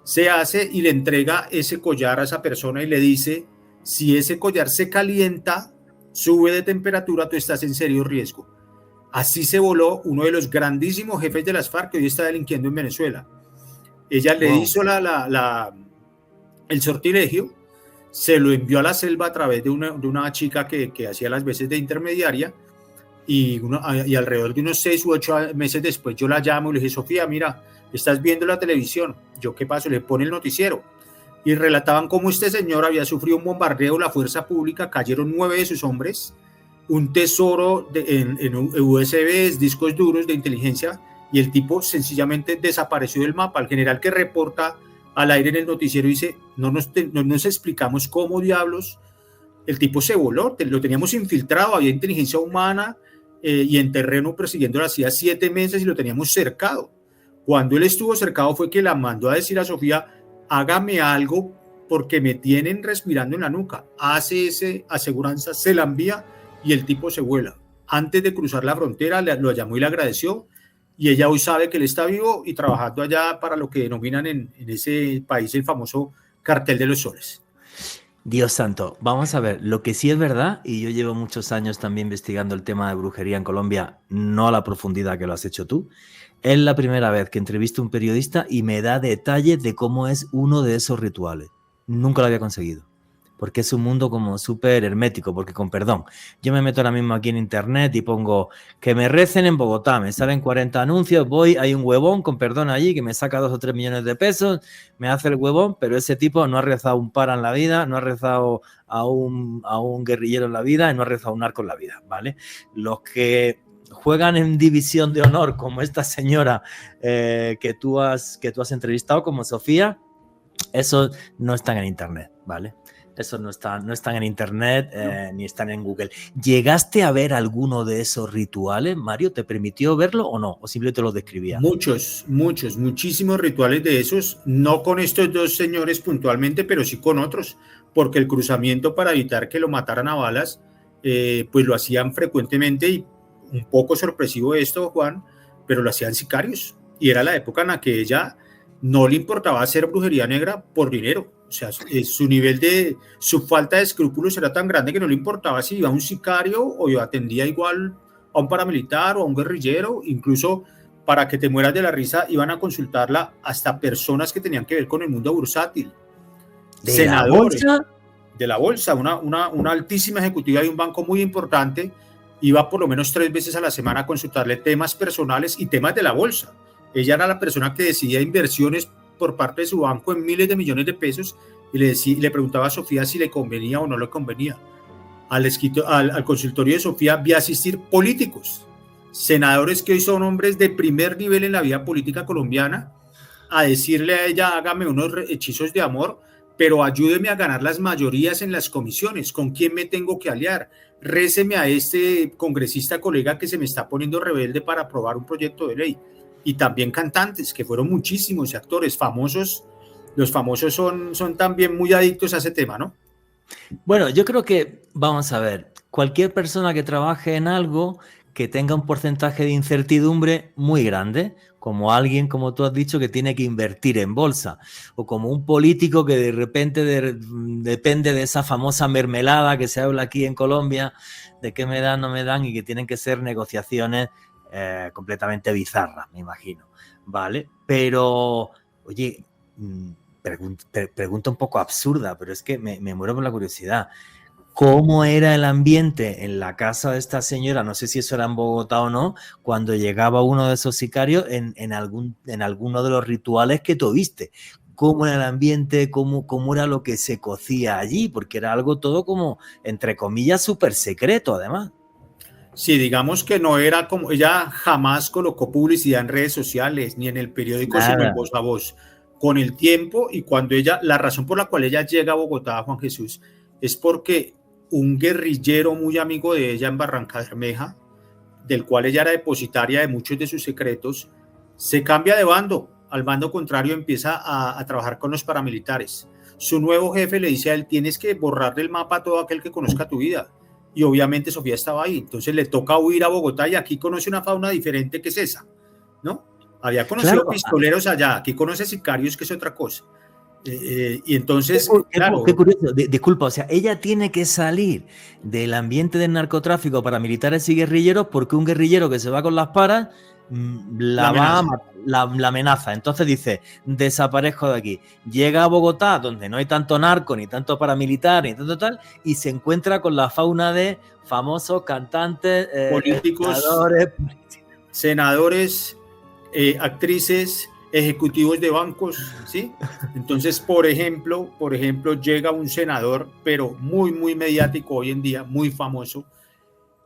Se hace y le entrega ese collar a esa persona y le dice: si ese collar se calienta, sube de temperatura, tú estás en serio riesgo. Así se voló uno de los grandísimos jefes de las FARC que hoy está delinquiendo en Venezuela. Ella le hizo el sortilegio, se lo envió a la selva a través de una chica que hacía las veces de intermediaria, y alrededor de unos 6 u 8 meses después yo la llamo y le dije: Sofía, mira, estás viendo la televisión. Yo, ¿qué pasó? Le pone el noticiero y relataban cómo este señor había sufrido un bombardeo de la fuerza pública, cayeron 9 de sus hombres, un tesoro en USBs, discos duros de inteligencia, y el tipo sencillamente desapareció del mapa. El general que reporta al aire en el noticiero dice: no nos explicamos cómo diablos el tipo se voló, lo teníamos infiltrado, había inteligencia humana, y en terreno persiguiéndolo hacía 7 meses y lo teníamos cercado. Cuando él estuvo cercado fue que la mandó a decir a Sofía: hágame algo porque me tienen respirando en la nuca. Hace ese aseguranza, se la envía y el tipo se vuela. Antes de cruzar la frontera lo llamó y le agradeció, y ella hoy sabe que él está vivo y trabajando allá para lo que denominan en ese país el famoso Cartel de los Soles. Dios santo, vamos a ver, lo que sí es verdad, y yo llevo muchos años también investigando el tema de brujería en Colombia, no a la profundidad que lo has hecho tú, es la primera vez que entrevisto a un periodista y me da detalles de cómo es uno de esos rituales. Nunca lo había conseguido, porque es un mundo como súper hermético, porque con perdón, yo me meto ahora mismo aquí en internet y pongo que me recen en Bogotá, me salen 40 anuncios, hay un huevón, con perdón, allí que me saca 2 o 3 millones de pesos, me hace el huevón, pero ese tipo no ha rezado un para en la vida, no ha rezado a un guerrillero en la vida, y no ha rezado a un narco en la vida, ¿vale? Los que juegan en división de honor, como esta señora que tú has entrevistado, como Sofía, esos no están en internet, ¿vale? Esos no están en internet, ni están en Google. ¿Llegaste a ver alguno de esos rituales, Mario? ¿Te permitió verlo o no? ¿O simplemente los describía? Muchísimos rituales de esos, no con estos 2 señores puntualmente, pero sí con otros, porque el cruzamiento, para evitar que lo mataran a balas, pues lo hacían frecuentemente, y un poco sorpresivo esto, Juan, pero lo hacían sicarios, y era la época en la que ella no le importaba hacer brujería negra por dinero. O sea, su falta de escrúpulos era tan grande que no le importaba si iba un sicario o yo atendía igual a un paramilitar o a un guerrillero, incluso para que te mueras de la risa, iban a consultarla hasta personas que tenían que ver con el mundo bursátil. Senadores de la bolsa, una altísima ejecutiva de un banco muy importante, iba por lo menos 3 veces a la semana a consultarle temas personales y temas de la bolsa. Ella era la persona que decidía inversiones por parte de su banco en miles de millones de pesos y le preguntaba a Sofía si le convenía o no le convenía. Al consultorio de Sofía vi asistir políticos, senadores que hoy son hombres de primer nivel en la vida política colombiana, a decirle a ella, hágame unos hechizos de amor, pero ayúdeme a ganar las mayorías en las comisiones, ¿con quién me tengo que aliar? Réceme a este congresista colega que se me está poniendo rebelde para aprobar un proyecto de ley. Y también cantantes, que fueron muchísimos, y actores famosos. Los famosos son también muy adictos a ese tema, ¿no? Bueno, yo creo que, vamos a ver, cualquier persona que trabaje en algo que tenga un porcentaje de incertidumbre muy grande, como alguien, como tú has dicho, que tiene que invertir en bolsa, o como un político que de repente depende de esa famosa mermelada que se habla aquí en Colombia, de qué me dan, no me dan, y que tienen que ser negociaciones completamente bizarras, me imagino, ¿vale? Pero, oye, pregunta un poco absurda, pero es que me muero por la curiosidad. ¿Cómo era el ambiente en la casa de esta señora? No sé si eso era en Bogotá o no, cuando llegaba uno de esos sicarios en alguno de los rituales que tuviste. ¿Cómo era el ambiente? ¿Cómo era lo que se cocía allí? Porque era algo todo como, entre comillas, súper secreto, además. Sí, digamos que no era como, ella jamás colocó publicidad en redes sociales, ni en el periódico, Nada. sino en voz a voz. Con el tiempo y cuando la razón por la cual ella llega a Bogotá, Juan Jesús, es porque un guerrillero muy amigo de ella en Barranca Bermeja, del cual ella era depositaria de muchos de sus secretos, se cambia de bando, al bando contrario empieza a trabajar con los paramilitares. Su nuevo jefe le dice a él, tienes que borrar del mapa a todo aquel que conozca tu vida. Y obviamente Sofía estaba ahí, entonces le toca huir a Bogotá y aquí conoce una fauna diferente que es esa, ¿no? Había conocido pistoleros allá, aquí conoce sicarios, que es otra cosa. Y entonces, qué curioso, disculpa, o sea, ella tiene que salir del ambiente del narcotráfico para militares y guerrilleros porque un guerrillero que se va con las paras la amenaza. Entonces dice, desaparezco de aquí. Llega a Bogotá, donde no hay tanto narco, ni tanto paramilitar, ni tanto tal, y se encuentra con la fauna de famosos cantantes, políticos, senadores, actrices, ejecutivos de bancos, ¿sí? Entonces, por ejemplo, llega un senador, pero muy, muy mediático hoy en día, muy famoso,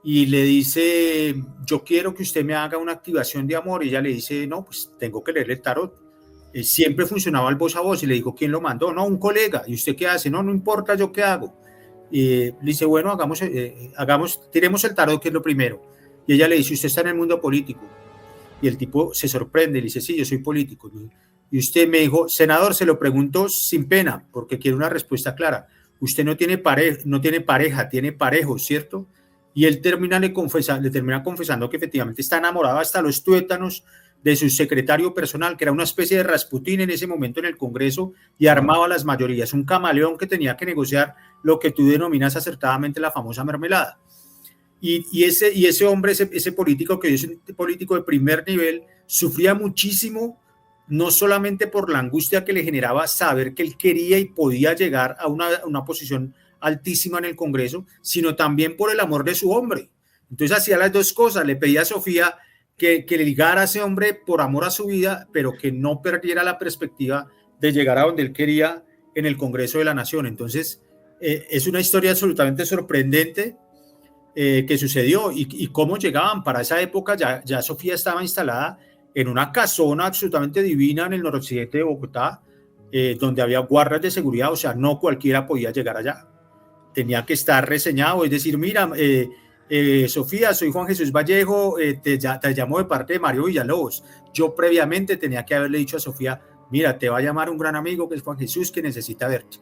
y le dice, yo quiero que usted me haga una activación de amor, y ella le dice, no, pues tengo que leerle el tarot. Siempre funcionaba el voz a voz, y le dijo, ¿quién lo mandó? No, un colega. ¿Y usted qué hace? No, no importa, ¿yo qué hago? Y le dice, bueno, tiremos el tarot, que es lo primero. Y ella le dice, usted está en el mundo político. Y el tipo se sorprende, le dice, sí, yo soy político. Y usted me dijo, senador, se lo pregunto sin pena, porque quiero una respuesta clara. Usted no tiene pareja, tiene parejos, ¿cierto? Y él le termina confesando que efectivamente está enamorado hasta los tuétanos de su secretario personal, que era una especie de Rasputín en ese momento en el Congreso y armaba las mayorías, un camaleón que tenía que negociar lo que tú denominas acertadamente la famosa mermelada. Y ese hombre, ese político, que es un político de primer nivel, sufría muchísimo, no solamente por la angustia que le generaba saber que él quería y podía llegar a una posición altísima en el Congreso, sino también por el amor de su hombre. Entonces hacía las dos cosas, le pedía a Sofía que le ligara a ese hombre por amor a su vida, pero que no perdiera la perspectiva de llegar a donde él quería en el Congreso de la Nación. Entonces es una historia absolutamente sorprendente que sucedió y cómo llegaban. Para esa época ya Sofía estaba instalada en una casona absolutamente divina en el noroccidente de Bogotá, donde había guardas de seguridad, o sea, no cualquiera podía llegar allá. Tenía que estar reseñado, es decir, mira, Sofía, soy Juan Jesús Vallejo, te llamo de parte de Mario Villalobos. Yo previamente tenía que haberle dicho a Sofía, mira, te va a llamar un gran amigo que es Juan Jesús, que necesita verte.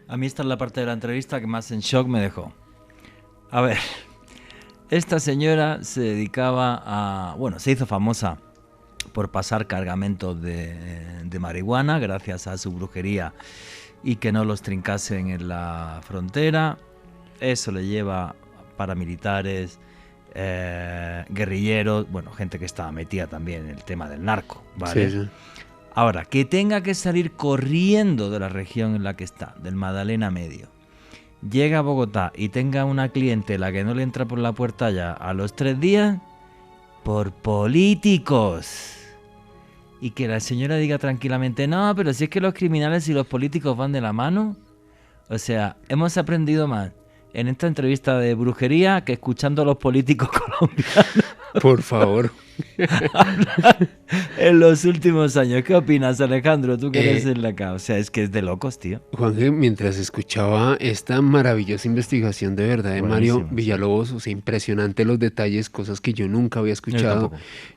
A mí esta es la parte de la entrevista que más en shock me dejó. A ver, esta señora se dedicaba se hizo famosa por pasar cargamentos de marihuana gracias a su brujería y que no los trincasen en la frontera. Eso le lleva paramilitares, guerrilleros, bueno, gente que estaba metida también en el tema del narco, ¿vale? Sí. Ahora, que tenga que salir corriendo de la región en la que está, del Magdalena Medio, llega a Bogotá y tenga una clientela que no le entra por la puerta ya a los 3 días, por políticos. Y que la señora diga tranquilamente, no, pero si es que los criminales y los políticos van de la mano. O sea, hemos aprendido más en esta entrevista de brujería que escuchando a los políticos colombianos. Por favor. En los últimos años. ¿Qué opinas, Alejandro? Tú que eres el de acá. O sea, es que es de locos, tío. Juanje, mientras escuchaba esta maravillosa investigación de verdad de Buenísimo, Mario Villalobos, o sea, impresionante los detalles, cosas que yo nunca había escuchado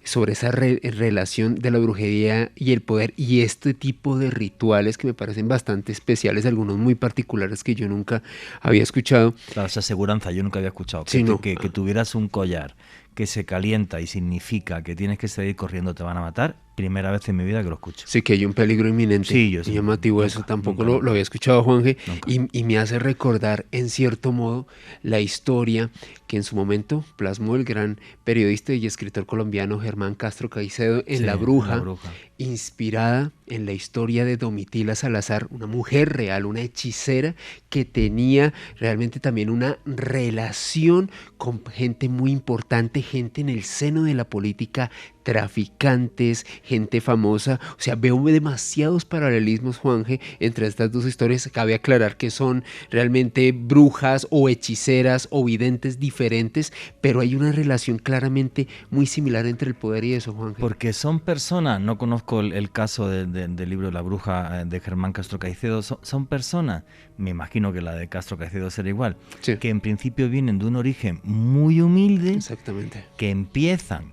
sobre esa relación de la brujería y el poder y este tipo de rituales que me parecen bastante especiales, algunos muy particulares que yo nunca había escuchado. Claro, esa aseguranza yo nunca había escuchado. Sí, no. Que tuvieras un collar que se calienta y significa que tienes que salir corriendo, te van a matar. Primera vez en mi vida que lo escucho. Sí, que hay un peligro inminente. Sí, yo sí. Y llamativo Nunca, eso, tampoco nunca. lo había escuchado, Juanje. Nunca. Y me hace recordar, en cierto modo, la historia que en su momento plasmó el gran periodista y escritor colombiano Germán Castro Caicedo en Sí, La Bruja, La Bruja. inspirada en la historia de Domitila Salazar, una mujer real, una hechicera que tenía realmente también una relación con gente muy importante, gente en el seno de la política, traficantes, gente famosa. O sea, veo demasiados paralelismos, Juanje, entre estas dos historias. Cabe aclarar que son realmente brujas o hechiceras o videntes diferentes, pero hay una relación claramente muy similar entre el poder y eso, Juanje. Porque son personas, no conozco el caso del libro La Bruja de Germán Castro Caicedo, son personas, me imagino que la de Castro Caicedo será igual, Sí. que en principio vienen de un origen muy humilde, Exactamente. que empiezan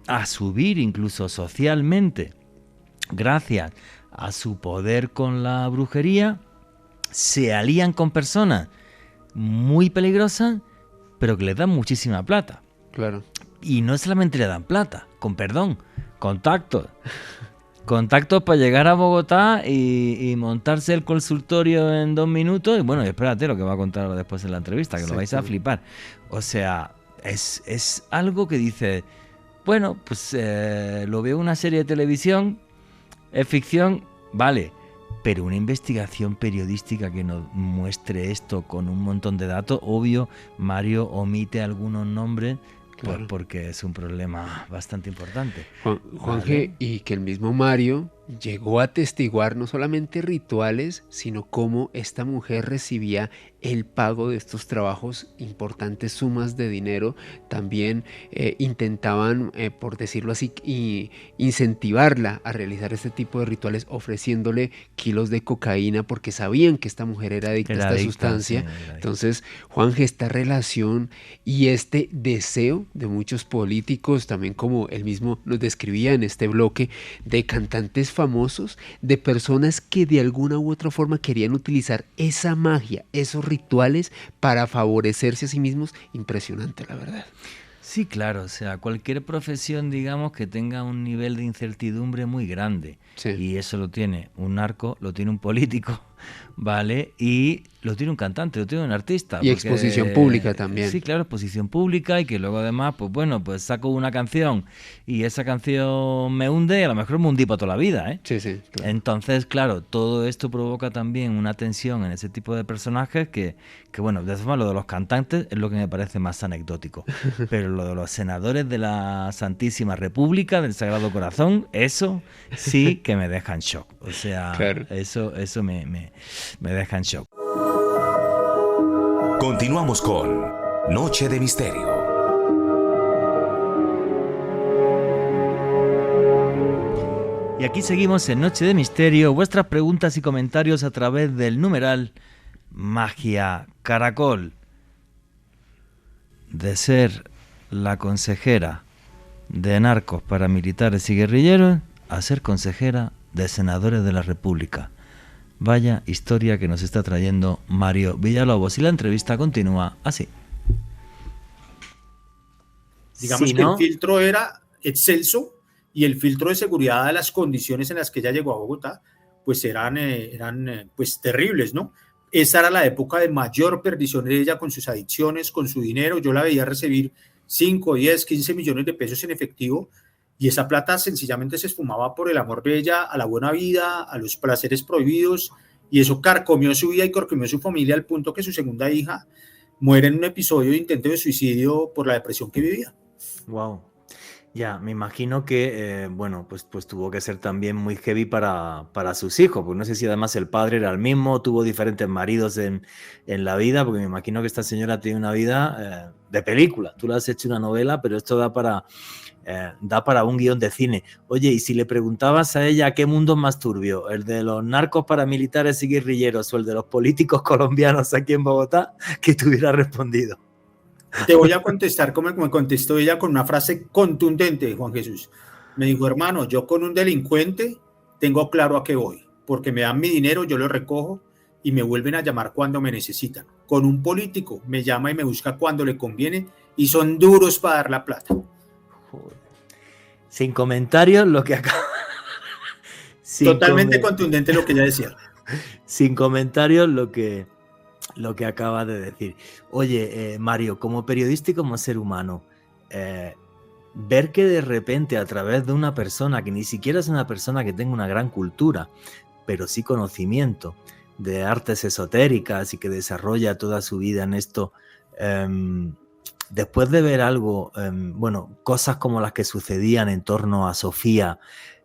a subir incluso socialmente gracias a su poder con la brujería, se alían con personas muy peligrosas, pero que les dan muchísima plata. Claro. Y no solamente le dan plata, con perdón, contactos. Contactos para llegar a Bogotá y montarse el consultorio en 2 minutos. Y bueno, espérate lo que va a contar después en la entrevista, que lo vais a flipar. O sea, es algo que dice, bueno, pues lo veo en una serie de televisión, es ficción, vale. Pero una investigación periodística que nos muestre esto con un montón de datos, obvio, Mario omite algunos nombres. Claro. Porque es un problema bastante importante. Juanje, Vale. y que el mismo Mario llegó a atestiguar no solamente rituales, sino cómo esta mujer recibía el pago de estos trabajos, importantes sumas de dinero. También intentaban, por decirlo así, incentivarla a realizar este tipo de rituales, ofreciéndole kilos de cocaína porque sabían que esta mujer era adicta a esta sustancia. Sí, era adicta. Entonces, Juanje, esta relación y este deseo de muchos políticos, también como él mismo nos describía en este bloque, de cantantes famosos, de personas que de alguna u otra forma querían utilizar esa magia, esos rituales para favorecerse a sí mismos. Impresionante, la verdad. Sí, claro, o sea, cualquier profesión, digamos, que tenga un nivel de incertidumbre muy grande. Sí. Y eso lo tiene un narco, lo tiene un político, ¿vale? Y lo tiene un cantante, lo tiene un artista. Y exposición pública también. Sí, claro, exposición pública y que luego además, pues bueno, pues saco una canción y esa canción me hunde y a lo mejor me hundí para toda la vida, ¿eh? Sí, sí, claro. Entonces, claro, todo esto provoca también una tensión en ese tipo de personajes que bueno, de todas formas lo de los cantantes es lo que me parece más anecdótico. Pero lo de los senadores de la Santísima República, del Sagrado Corazón, eso sí que me deja en shock. O sea, Claro. eso me deja en shock. Continuamos con Noche de Misterio. Y aquí seguimos en Noche de Misterio. Vuestras preguntas y comentarios a través del numeral Magia Caracol. De ser la consejera de narcos, paramilitares y guerrilleros a ser consejera de senadores de la República. Vaya historia que nos está trayendo Mario Villalobos y la entrevista continúa así. Digamos Si que no, el filtro era excelso y el filtro de seguridad de las condiciones en las que ella llegó a Bogotá, pues eran pues terribles, ¿no? Esa era la época de mayor perdición de ella con sus adicciones, con su dinero. Yo la veía recibir 5, 10, 15 millones de pesos en efectivo y esa plata sencillamente se esfumaba por el amor de ella a la buena vida, a los placeres prohibidos, y eso carcomió su vida y carcomió su familia al punto que su segunda hija muere en un episodio de intento de suicidio por la depresión que vivía. Wow. Ya, me imagino que, bueno, pues tuvo que ser también muy heavy para sus hijos, porque no sé si además el padre era el mismo, tuvo diferentes maridos en la vida, porque me imagino que esta señora tiene una vida de película. Tú le has hecho una novela, pero esto da para un guión de cine. Oye, y si le preguntabas a ella qué mundo es más turbio, el de los narcos paramilitares y guerrilleros o el de los políticos colombianos aquí en Bogotá, que te hubiera respondido. Te voy a contestar como me contestó ella con una frase contundente, Juan Jesús. Me dijo, hermano, yo con un delincuente tengo claro a qué voy, porque me dan mi dinero, yo lo recojo y me vuelven a llamar cuando me necesitan. Con un político me llama y me busca cuando le conviene y son duros para dar la plata. Joder. Sin comentarios lo que acaba. Totalmente contundente lo que ella decía. Sin comentarios lo que acaba de decir. Oye, Mario, como periodista y como ser humano, ver que de repente a través de una persona que ni siquiera es una persona que tenga una gran cultura, pero sí conocimiento de artes esotéricas y que desarrolla toda su vida en esto, después de ver algo, bueno, cosas como las que sucedían en torno a Sofía,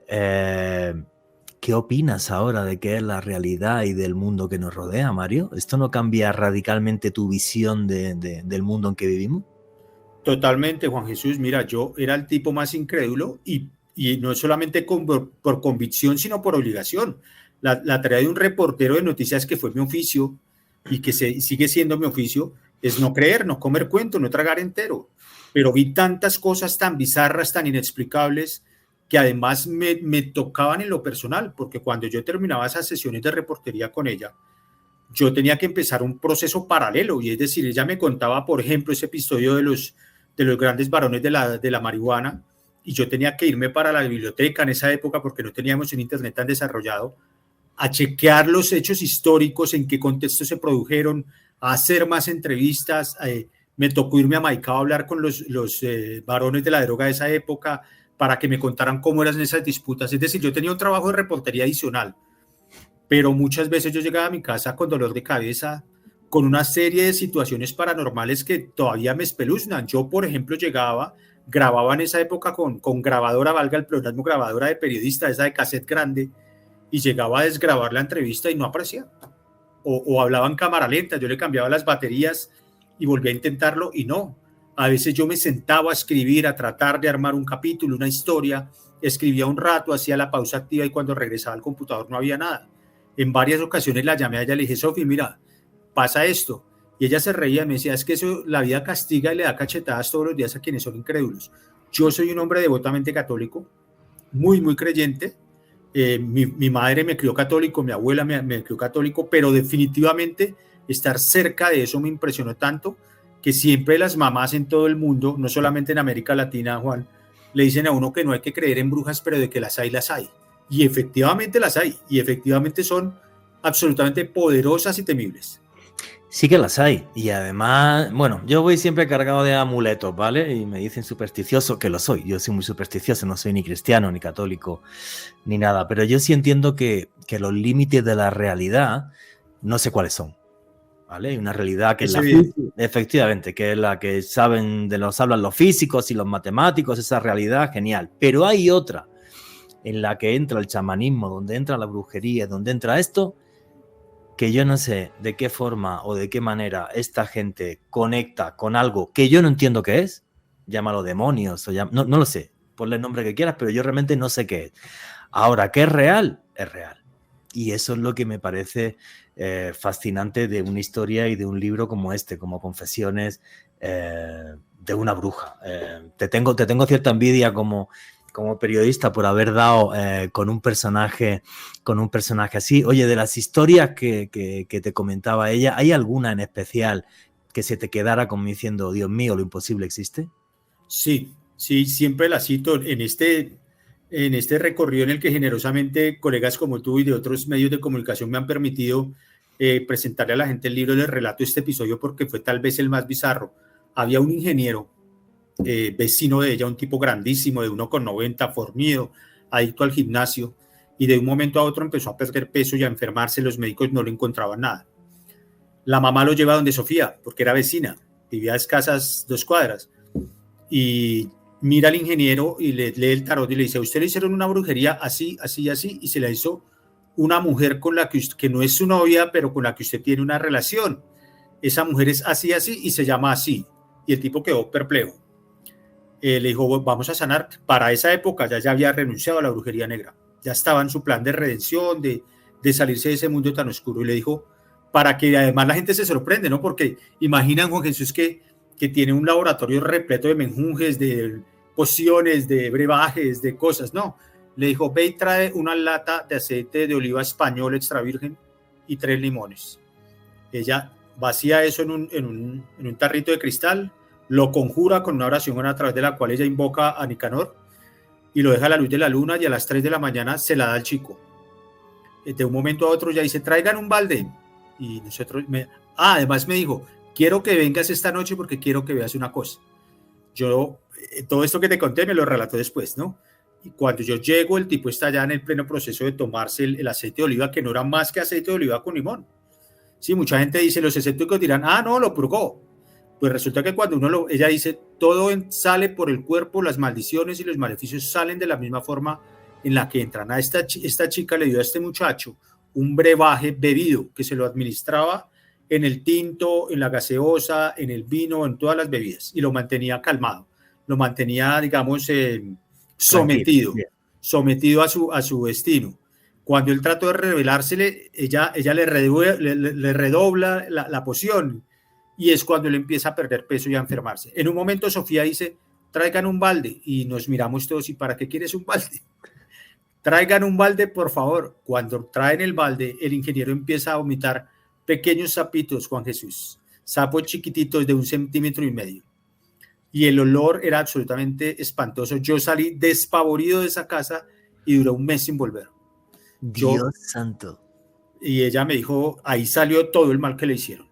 ¿qué opinas ahora de qué es la realidad y del mundo que nos rodea, Mario? ¿Esto no cambia radicalmente tu visión del mundo en que vivimos? Totalmente, Juan Jesús. Mira, yo era el tipo más incrédulo y no solamente por convicción, sino por obligación. La tarea de un reportero de noticias, que fue mi oficio y que sigue siendo mi oficio, es no creer, no comer cuento, no tragar entero. Pero vi tantas cosas tan bizarras, tan inexplicables, que además me tocaban en lo personal, porque cuando yo terminaba esas sesiones de reportería con ella, yo tenía que empezar un proceso paralelo, y es decir, ella me contaba, por ejemplo, ese episodio de los grandes varones de la marihuana, y yo tenía que irme para la biblioteca en esa época, porque no teníamos un internet tan desarrollado, a chequear los hechos históricos, en qué contexto se produjeron, a hacer más entrevistas. Me tocó irme a Maicao a hablar con los varones de la droga de esa época, para que me contaran cómo eran esas disputas. Es decir, yo tenía un trabajo de reportería adicional, pero muchas veces yo llegaba a mi casa con dolor de cabeza, con una serie de situaciones paranormales que todavía me espeluznan. Yo, por ejemplo, grababa en esa época con grabadora, valga el pleonasmo, grabadora de periodista, esa de cassette grande, y llegaba a desgrabar la entrevista y no aparecía. O hablaba en cámara lenta, yo le cambiaba las baterías y volvía a intentarlo y no. A veces yo me sentaba a escribir, a tratar de armar un capítulo, una historia, escribía un rato, hacía la pausa activa y cuando regresaba al computador no había nada. En varias ocasiones la llamé a ella y le dije, Sofi, mira, pasa esto. Y ella se reía y me decía, es que eso, la vida castiga y le da cachetadas todos los días a quienes son incrédulos. Yo soy un hombre devotamente católico, muy, muy creyente. Mi madre me crió católico, mi abuela me crió católico, pero definitivamente estar cerca de eso me impresionó tanto, que siempre las mamás en todo el mundo, no solamente en América Latina, Juan, le dicen a uno que no hay que creer en brujas, pero de que las hay, las hay. Y efectivamente las hay, y efectivamente son absolutamente poderosas y temibles. Sí que las hay, y además, bueno, yo voy siempre cargado de amuletos, ¿vale? Y me dicen supersticioso, que lo soy, yo soy muy supersticioso, no soy ni cristiano, ni católico, ni nada, pero yo sí entiendo que los límites de la realidad, no sé cuáles son. ¿Vale? Hay una realidad que es la física, efectivamente, que es la que hablan los físicos y los matemáticos, esa realidad genial. Pero hay otra en la que entra el chamanismo, donde entra la brujería, donde entra esto, que yo no sé de qué forma o de qué manera esta gente conecta con algo que yo no entiendo qué es, llámalo demonios, o no lo sé, ponle el nombre que quieras, pero yo realmente no sé qué es. Ahora, ¿qué es real? Es real. Y eso es lo que me parece fascinante de una historia y de un libro como este, como Confesiones de una bruja. Te tengo cierta envidia como periodista por haber dado con un personaje así. Oye, de las historias que te comentaba ella, ¿hay alguna en especial que se te quedara como diciendo, Dios mío, lo imposible existe? Sí, siempre la cito en en este recorrido en el que generosamente colegas como tú y de otros medios de comunicación me han permitido presentarle a la gente el libro, les relato este episodio porque fue tal vez el más bizarro. Había un ingeniero vecino de ella, un tipo grandísimo de 1,90, fornido, adicto al gimnasio, y de un momento a otro empezó a perder peso y a enfermarse. Los médicos no le encontraban nada. La mamá lo lleva donde Sofía, porque era vecina, vivía a escasas 2 cuadras, y mira al ingeniero y le lee el tarot y le dice: a usted le hicieron una brujería así, así y así, y se la hizo una mujer con la que no es su novia, pero con la que usted tiene una relación. Esa mujer es así, así, y se llama así. Y el tipo quedó perplejo. Le dijo: vamos a sanar. Para esa época ya había renunciado a la brujería negra, ya estaba en su plan de redención, de salirse de ese mundo tan oscuro, y le dijo, para que además la gente se sorprende, ¿no? Porque imaginan, Juan Jesús, que tiene un laboratorio repleto de menjunjes, de pociones, de brebajes, de cosas. No, le dijo: ve y trae una lata de aceite de oliva español extra virgen y 3 limones. Ella vacía eso en un tarrito de cristal, lo conjura con una oración a través de la cual ella invoca a Nicanor, y lo deja a la luz de la luna, y a las 3 de la mañana se la da al chico. De un momento a otro ya dice: traigan un balde. Y nosotros, además me dijo: quiero que vengas esta noche porque quiero que veas una cosa. Yo, todo esto que te conté me lo relató después, ¿no? Y cuando yo llego, el tipo está ya en el pleno proceso de tomarse el aceite de oliva, que no era más que aceite de oliva con limón. Sí, mucha gente dice, los escépticos dirán: no, lo purgó. Pues resulta que cuando ella dice, todo sale por el cuerpo, las maldiciones y los maleficios salen de la misma forma en la que entran. A esta chica le dio a este muchacho un brebaje bebido que se lo administraba en el tinto, en la gaseosa, en el vino, en todas las bebidas, y lo mantenía calmado, lo mantenía, digamos, sometido a su destino. Cuando él trató de revelársele, ella le redobla la poción, y es cuando él empieza a perder peso y a enfermarse. En un momento Sofía dice: traigan un balde, y nos miramos todos: ¿y para qué quieres un balde? Traigan un balde, por favor. Cuando traen el balde, el ingeniero empieza a vomitar pequeños sapitos, Juan Jesús, sapos chiquititos de 1,5 centímetros. Y el olor era absolutamente espantoso. Yo salí despavorido de esa casa y duró 1 mes sin volver. Dios santo. Y ella me dijo: ahí salió todo el mal que le hicieron.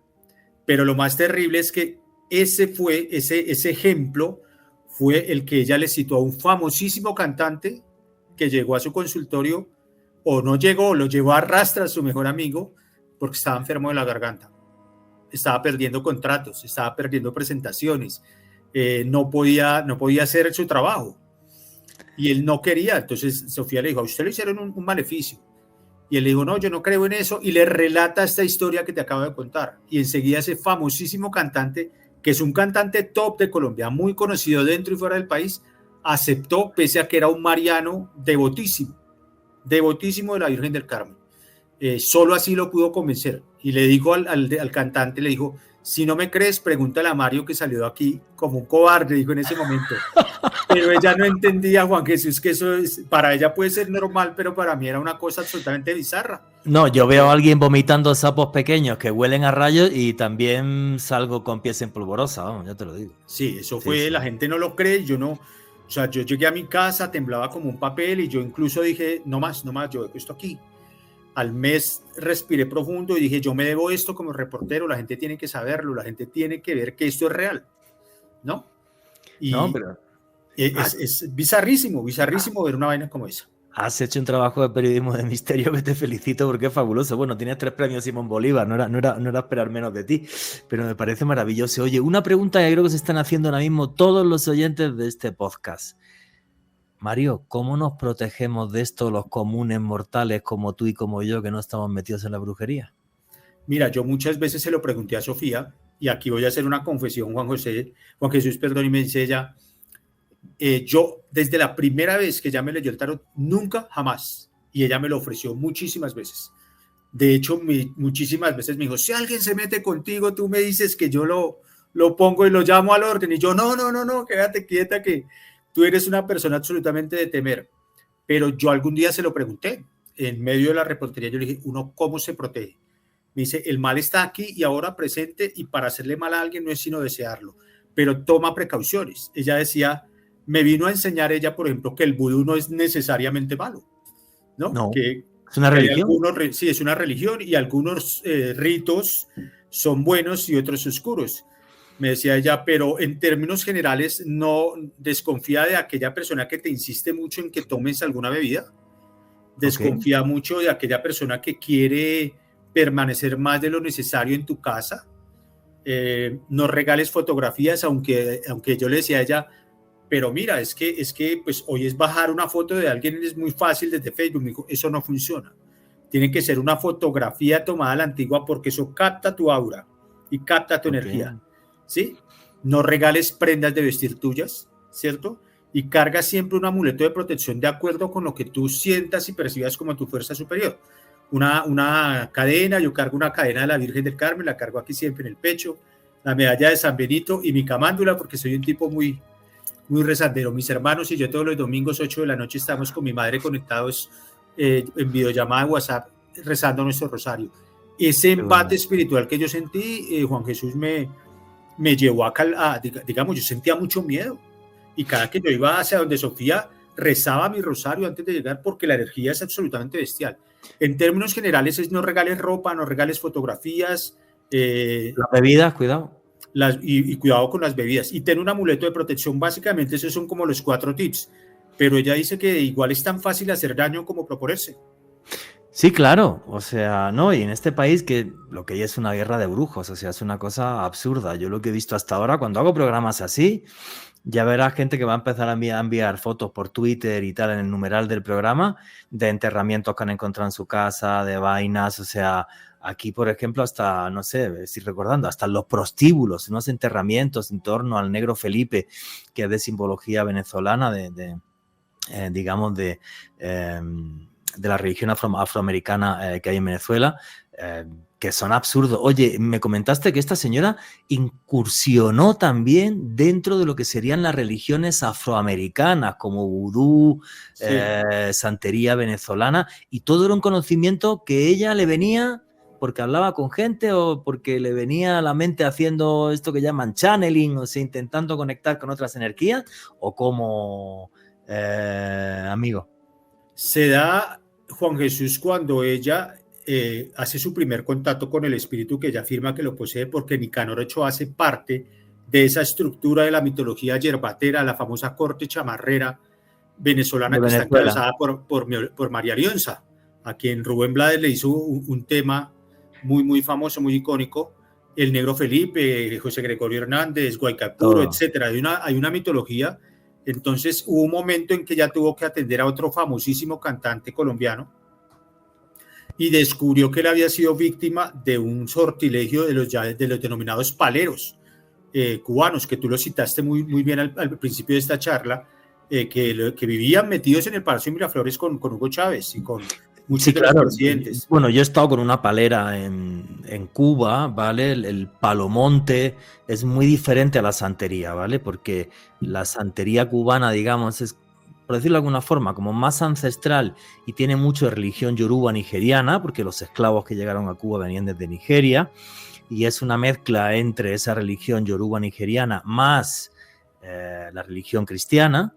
Pero lo más terrible es que ese ejemplo fue el que ella le citó a un famosísimo cantante que llegó a su consultorio, o no llegó, lo llevó a arrastra a su mejor amigo, porque estaba enfermo de la garganta, estaba perdiendo contratos, estaba perdiendo presentaciones, no podía hacer su trabajo, y él no quería. Entonces Sofía le dijo: a usted le hicieron un maleficio, y él le dijo: no, yo no creo en eso, y le relata esta historia que te acabo de contar, y enseguida ese famosísimo cantante, que es un cantante top de Colombia, muy conocido dentro y fuera del país, aceptó, pese a que era un mariano devotísimo de la Virgen del Carmen. Solo así lo pudo convencer, y le dijo al cantante, le dijo: si no me crees, pregúntale a Mario, que salió de aquí como un cobarde, dijo en ese momento. Pero ella no entendía, Juan Jesús, que eso para ella puede ser normal, pero para mí era una cosa absolutamente bizarra. No, yo veo a alguien vomitando sapos pequeños que huelen a rayos y también salgo con pies en polvorosa, vamos, ya te lo digo. Sí, eso fue, sí. La gente no lo cree, yo no. O sea, yo llegué a mi casa, temblaba como un papel, y yo incluso dije: no más, yo dejo esto aquí. Al mes respiré profundo y dije: yo me debo esto como reportero, la gente tiene que saberlo, la gente tiene que ver que esto es real, ¿no? Y no, pero es bizarrísimo ver una vaina como esa. Has hecho un trabajo de periodismo de misterio que te felicito, porque es fabuloso. Bueno, tienes 3 premios Simón Bolívar, no era esperar menos de ti, pero me parece maravilloso. Oye, una pregunta que creo que se están haciendo ahora mismo todos los oyentes de este podcast. Mario, ¿cómo nos protegemos de esto los comunes mortales como tú y como yo, que no estamos metidos en la brujería? Mira, yo muchas veces se lo pregunté a Sofía, y aquí voy a hacer una confesión, Juan Jesús, perdón, y me dice ella: yo desde la primera vez que ella me leyó el tarot, nunca, jamás, y ella me lo ofreció muchísimas veces. De hecho, muchísimas veces me dijo: si alguien se mete contigo, tú me dices, que yo lo pongo y lo llamo al orden. Y yo: no, quédate quieta, que tú eres una persona absolutamente de temer. Pero yo algún día se lo pregunté, en medio de la reportería, yo le dije: ¿uno cómo se protege? Me dice: el mal está aquí y ahora presente, y para hacerle mal a alguien no es sino desearlo, pero toma precauciones. Ella decía: me vino a enseñar ella, por ejemplo, que el vudú no es necesariamente malo, ¿no? No, Que es una religión. sí, es una religión y algunos ritos son buenos y otros oscuros. Me decía ella, pero en términos generales no desconfía de aquella persona que te insiste mucho en que tomes alguna bebida. Desconfía mucho de aquella persona que quiere permanecer más de lo necesario en tu casa. No regales fotografías, aunque yo le decía a ella, pero mira, es que pues hoy es bajar una foto de alguien, es muy fácil desde Facebook. Me dijo, eso no funciona. Tiene que ser una fotografía tomada a la antigua porque eso capta tu aura y capta tu energía, ¿sí? No regales prendas de vestir tuyas, ¿cierto? Y carga siempre un amuleto de protección de acuerdo con lo que tú sientas y percibas como tu fuerza superior. Una cadena, yo cargo una cadena de la Virgen del Carmen, la cargo aquí siempre en el pecho, la medalla de San Benito y mi camándula, porque soy un tipo muy rezandero. Mis hermanos y yo todos los domingos 8 de la noche estamos con mi madre conectados en videollamada de WhatsApp rezando nuestro rosario. Ese embate espiritual que yo sentí, Juan Jesús me llevó a, digamos, yo sentía mucho miedo y cada que yo iba hacia donde Sofía rezaba mi rosario antes de llegar porque la energía es absolutamente bestial. En términos generales es no regales ropa, no regales fotografías. Las bebidas, cuidado. Y cuidado con las bebidas. Y ten un amuleto de protección. Básicamente esos son como los 4 tips. Pero ella dice que igual es tan fácil hacer daño como proponerse. Sí, claro, o sea, no, y en este país que lo que hay es una guerra de brujos, o sea, es una cosa absurda. Yo lo que he visto hasta ahora, cuando hago programas así, ya verás gente que va a empezar a enviar fotos por Twitter y tal en el numeral del programa de enterramientos que han encontrado en su casa, de vainas, o sea, aquí, por ejemplo, hasta, no sé, estoy recordando, hasta los prostíbulos, unos enterramientos en torno al negro Felipe, que es de simbología venezolana, digamos, de la religión afroamericana que hay en Venezuela, que son absurdos. Oye, me comentaste que esta señora incursionó también dentro de lo que serían las religiones afroamericanas, como vudú, sí, santería venezolana, y todo era un conocimiento que ella le venía porque hablaba con gente o porque le venía a la mente haciendo esto que llaman channeling, o sea, intentando conectar con otras energías, o como amigo. Se da, Juan Jesús, cuando ella hace su primer contacto con el espíritu que ella afirma que lo posee, porque Nicanor Ochoa hace parte de esa estructura de la mitología yerbatera, la famosa corte chamarrera venezolana que está encabezada por María Lionza, a quien Rubén Blades le hizo un tema muy famoso, muy icónico, el negro Felipe, José Gregorio Hernández, Guaycapuro, etcétera. Hay una mitología. Entonces hubo un momento en que ella tuvo que atender a otro famosísimo cantante colombiano y descubrió que él había sido víctima de un sortilegio de los denominados paleros cubanos, que tú lo citaste muy bien al principio de esta charla, que vivían metidos en el Palacio de Miraflores con Hugo Chávez y con muchos de los presidentes. Bueno, yo he estado con una palera en Cuba, ¿vale? El palomonte es muy diferente a la santería, ¿vale? Porque la santería cubana, digamos, es, por decirlo de alguna forma, como más ancestral y tiene mucho de religión yoruba nigeriana, porque los esclavos que llegaron a Cuba venían desde Nigeria, y es una mezcla entre esa religión yoruba nigeriana más la religión cristiana.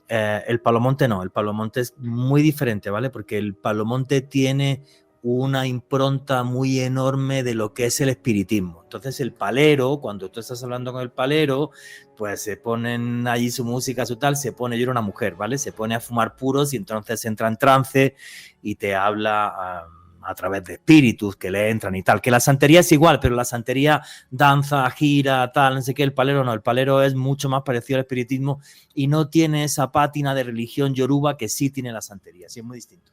El palomonte no, el palomonte es muy diferente, ¿vale? Porque el palomonte tiene una impronta muy enorme de lo que es el espiritismo. Entonces el palero, cuando tú estás hablando con el palero, pues se ponen allí su música, su tal, yo era una mujer, ¿vale? Se pone a fumar puros y entonces entra en trance y te habla a través de espíritus que le entran y tal, que la santería es igual, pero la santería danza, gira, tal, no sé qué, el palero no, el palero es mucho más parecido al espiritismo y no tiene esa pátina de religión yoruba que sí tiene la santería, sí es muy distinto.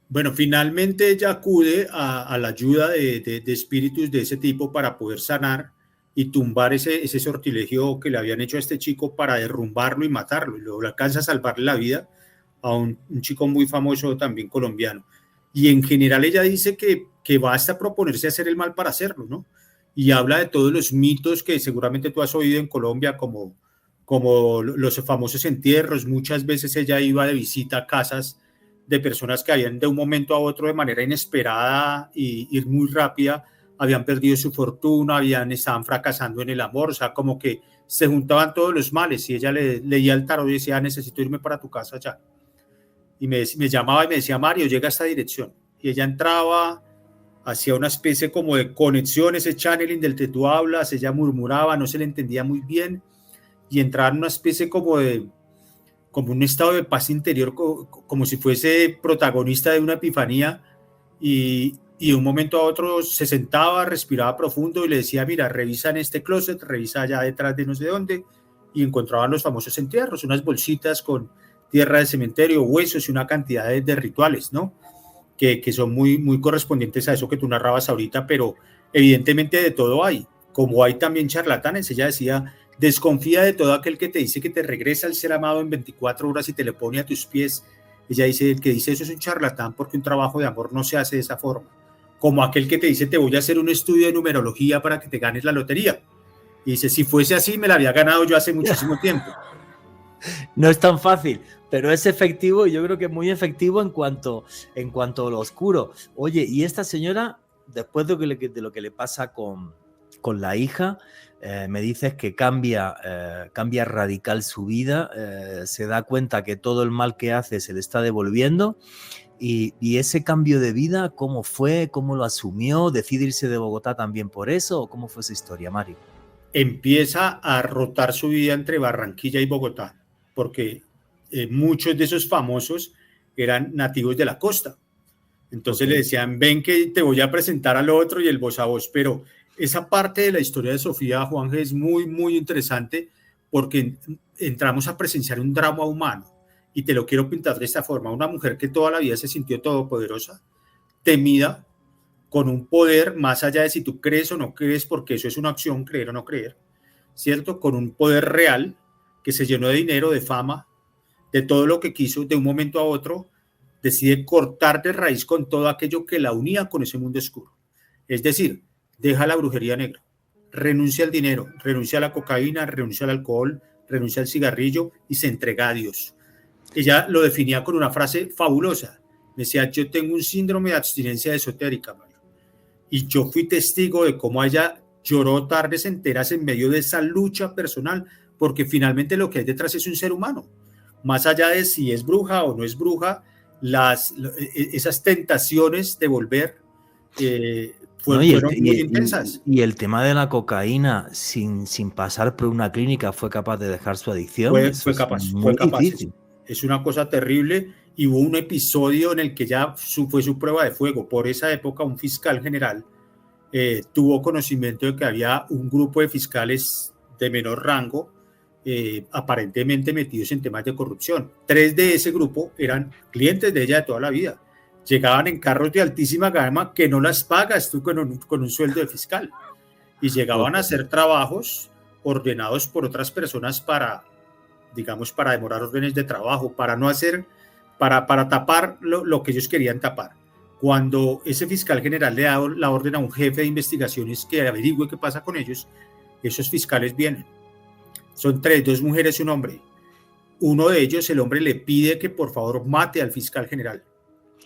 Bueno, finalmente ella acude a la ayuda de espíritus de ese tipo para poder sanar y tumbar ese sortilegio que le habían hecho a este chico para derrumbarlo y matarlo, y luego alcanza a salvarle la vida a un chico muy famoso también colombiano. Y en general ella dice que basta proponerse hacer el mal para hacerlo, ¿no? Y habla de todos los mitos que seguramente tú has oído en Colombia, como los famosos entierros. Muchas veces ella iba de visita a casas de personas que habían de un momento a otro de manera inesperada y muy rápida habían perdido su fortuna, estaban fracasando en el amor, o sea, como que se juntaban todos los males y ella leía el tarot y decía, necesito irme para tu casa ya. Y me llamaba y me decía, Mario, llega a esta dirección. Y ella entraba, hacía una especie como de conexión, ese channeling del que tú hablas, ella murmuraba, no se le entendía muy bien, y entraba en una especie como un estado de paz interior, como si fuese protagonista de una epifanía, y de un momento a otro se sentaba, respiraba profundo y le decía, mira, revisa en este closet, revisa allá detrás de no sé dónde, y encontraban los famosos entierros, unas bolsitas con tierra de cementerio, huesos y una cantidad de rituales, ¿no? Que son muy, muy correspondientes a eso que tú narrabas ahorita, pero evidentemente de todo hay, como hay también charlatanes. Ella decía, desconfía de todo aquel que te dice que te regresa al ser amado en 24 horas y te le pone a tus pies. Ella dice, el que dice eso es un charlatán porque un trabajo de amor no se hace de esa forma. Como aquel que te dice, te voy a hacer un estudio de numerología para que te ganes la lotería. Y dice, si fuese así, me la había ganado yo hace muchísimo tiempo. No es tan fácil, pero es efectivo y yo creo que es muy efectivo en cuanto a lo oscuro. Oye, y esta señora, después de lo que le pasa con la hija, me dices que cambia radical su vida, se da cuenta que todo el mal que hace se le está devolviendo. Y ese cambio de vida, ¿cómo fue? ¿Cómo lo asumió? ¿Decide irse de Bogotá también por eso? ¿O cómo fue esa historia, Mario? Empieza a rotar su vida entre Barranquilla y Bogotá, porque muchos de esos famosos eran nativos de la costa. Entonces le decían, ven que te voy a presentar al otro, y el voz a voz. Pero esa parte de la historia de Sofía, Juanje, es muy, muy interesante porque entramos a presenciar un drama humano. Y te lo quiero pintar de esta forma. Una mujer que toda la vida se sintió todopoderosa, temida, con un poder más allá de si tú crees o no crees, porque eso es una opción, creer o no creer, ¿cierto? Con un poder real que se llenó de dinero, de fama, de todo lo que quiso. De un momento a otro decide cortar de raíz con todo aquello que la unía con ese mundo oscuro. Es decir, deja la brujería negra, renuncia al dinero, renuncia a la cocaína, renuncia al alcohol, renuncia al cigarrillo y se entrega a Dios. Ella lo definía con una frase fabulosa. Decía, yo tengo un síndrome de abstinencia esotérica, Mario. Y yo fui testigo de cómo ella lloró tardes enteras en medio de esa lucha personal, porque finalmente lo que hay detrás es un ser humano. Más allá de si es bruja o no es bruja, esas tentaciones de volver fueron muy intensas. Y el tema de la cocaína, sin pasar por una clínica, fue capaz de dejar su adicción. Fue capaz. Es una cosa terrible, y hubo un episodio en el que ya fue su prueba de fuego. Por esa época, un fiscal general tuvo conocimiento de que había un grupo de fiscales de menor rango aparentemente metidos en temas de corrupción. 3 de ese grupo eran clientes de ella de toda la vida. Llegaban en carros de altísima gama que no las pagas tú con un sueldo de fiscal, y llegaban a hacer trabajos ordenados por otras personas para demorar órdenes de trabajo, para tapar lo que ellos querían tapar. Cuando ese fiscal general le da la orden a un jefe de investigaciones que averigüe qué pasa con ellos, esos fiscales vienen. Son 3, 2 mujeres y un hombre. Uno de ellos, el hombre, le pide que por favor mate al fiscal general,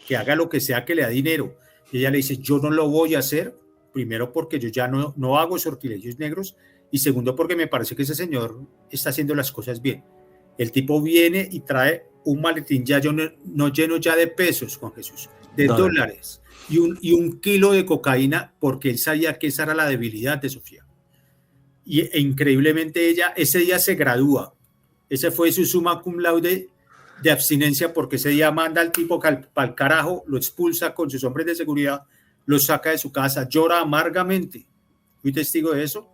que haga lo que sea, que le da dinero. Y ella le dice, yo no lo voy a hacer, primero porque yo ya no hago sortilegios negros, y segundo porque me parece que ese señor está haciendo las cosas bien. El tipo viene y trae un maletín ya no lleno ya de pesos, Juan Jesús, de dólares, y un kilo de cocaína, porque él sabía que esa era la debilidad de Sofía. E increíblemente ella ese día se gradúa. Ese fue su summa cum laude de abstinencia, porque ese día manda al tipo para el carajo, lo expulsa con sus hombres de seguridad, lo saca de su casa, llora amargamente. Fui testigo de eso.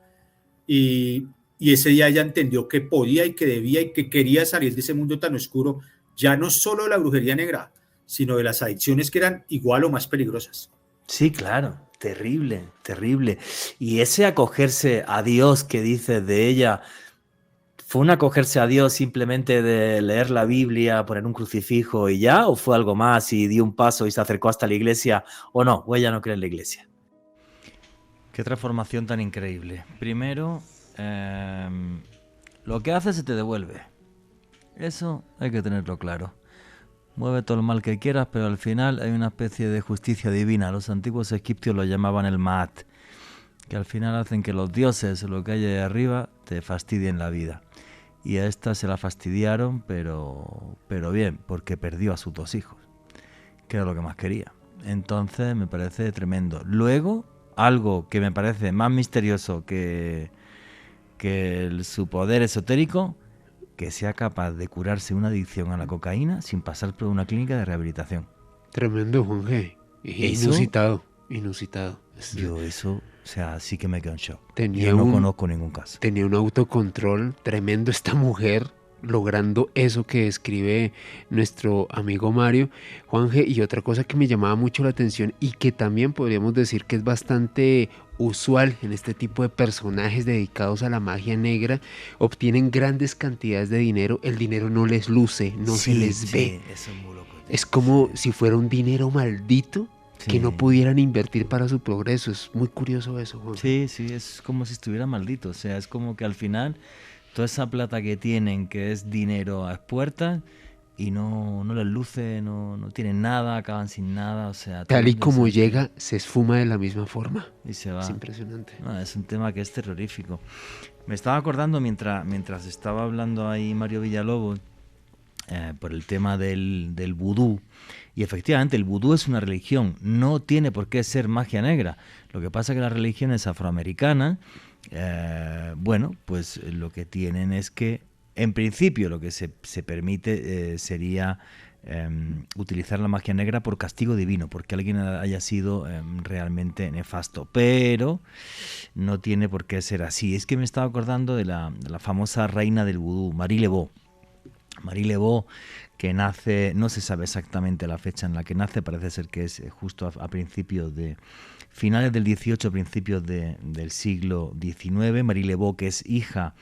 Y ese día ella entendió que podía y que debía y que quería salir de ese mundo tan oscuro, ya no solo de la brujería negra, sino de las adicciones que eran igual o más peligrosas. Sí, claro, terrible, terrible. Y ese acogerse a Dios que dices de ella, ¿fue un acogerse a Dios simplemente de leer la Biblia, poner un crucifijo y ya? ¿O fue algo más y dio un paso y se acercó hasta la iglesia? ¿O no? ¿O ella no cree en la iglesia? Qué transformación tan increíble. Primero, lo que haces se te devuelve. Eso hay que tenerlo claro. Mueve todo el mal que quieras, pero al final hay una especie de justicia divina. Los antiguos egipcios lo llamaban el Maat. que al final hacen que los dioses, lo que hay ahí arriba, te fastidien la vida. Y a esta se la fastidiaron, pero bien, porque perdió a sus 2 hijos, que era lo que más quería. Entonces me parece tremendo. Luego, algo que me parece más misterioso que su poder esotérico, que sea capaz de curarse una adicción a la cocaína sin pasar por una clínica de rehabilitación. Tremendo, Juanje. Inusitado. Yo eso, o sea, sí que me quedo en shock. Tenía Yo no conozco ningún caso. Tenía un autocontrol tremendo esta mujer, logrando eso que describe nuestro amigo Mario, Juanje. Y otra cosa que me llamaba mucho la atención y que también podríamos decir que es bastante usual en este tipo de personajes dedicados a la magia negra, obtienen grandes cantidades de dinero, el dinero no les luce, no se les ve. Eso es muy loco, tío. Es como si fuera un dinero maldito que no pudieran invertir para su progreso. Es muy curioso eso, Juanje. Sí, es como si estuviera maldito. O sea, es como que al final toda esa plata que tienen, que es dinero a expuertas, y no les luce, no tienen nada, acaban sin nada. O sea, Tal y como llega, se esfuma de la misma forma. Y se va. Es impresionante. No, es un tema que es terrorífico. Me estaba acordando mientras estaba hablando ahí Mario Villalobos, por el tema del vudú. Y efectivamente el vudú es una religión, no tiene por qué ser magia negra. Lo que pasa es que las religiones afroamericanas, bueno, pues lo que tienen es que, en principio, lo que se permite sería utilizar la magia negra por castigo divino, porque alguien haya sido realmente nefasto, pero no tiene por qué ser así. Es que me estaba acordando de la famosa reina del vudú, Marie Laveau. Marie Laveau, que nace, no se sabe exactamente la fecha en la que nace, parece ser que es justo a principios de finales del 18, principios del siglo XIX. Marie Laveau, que es hija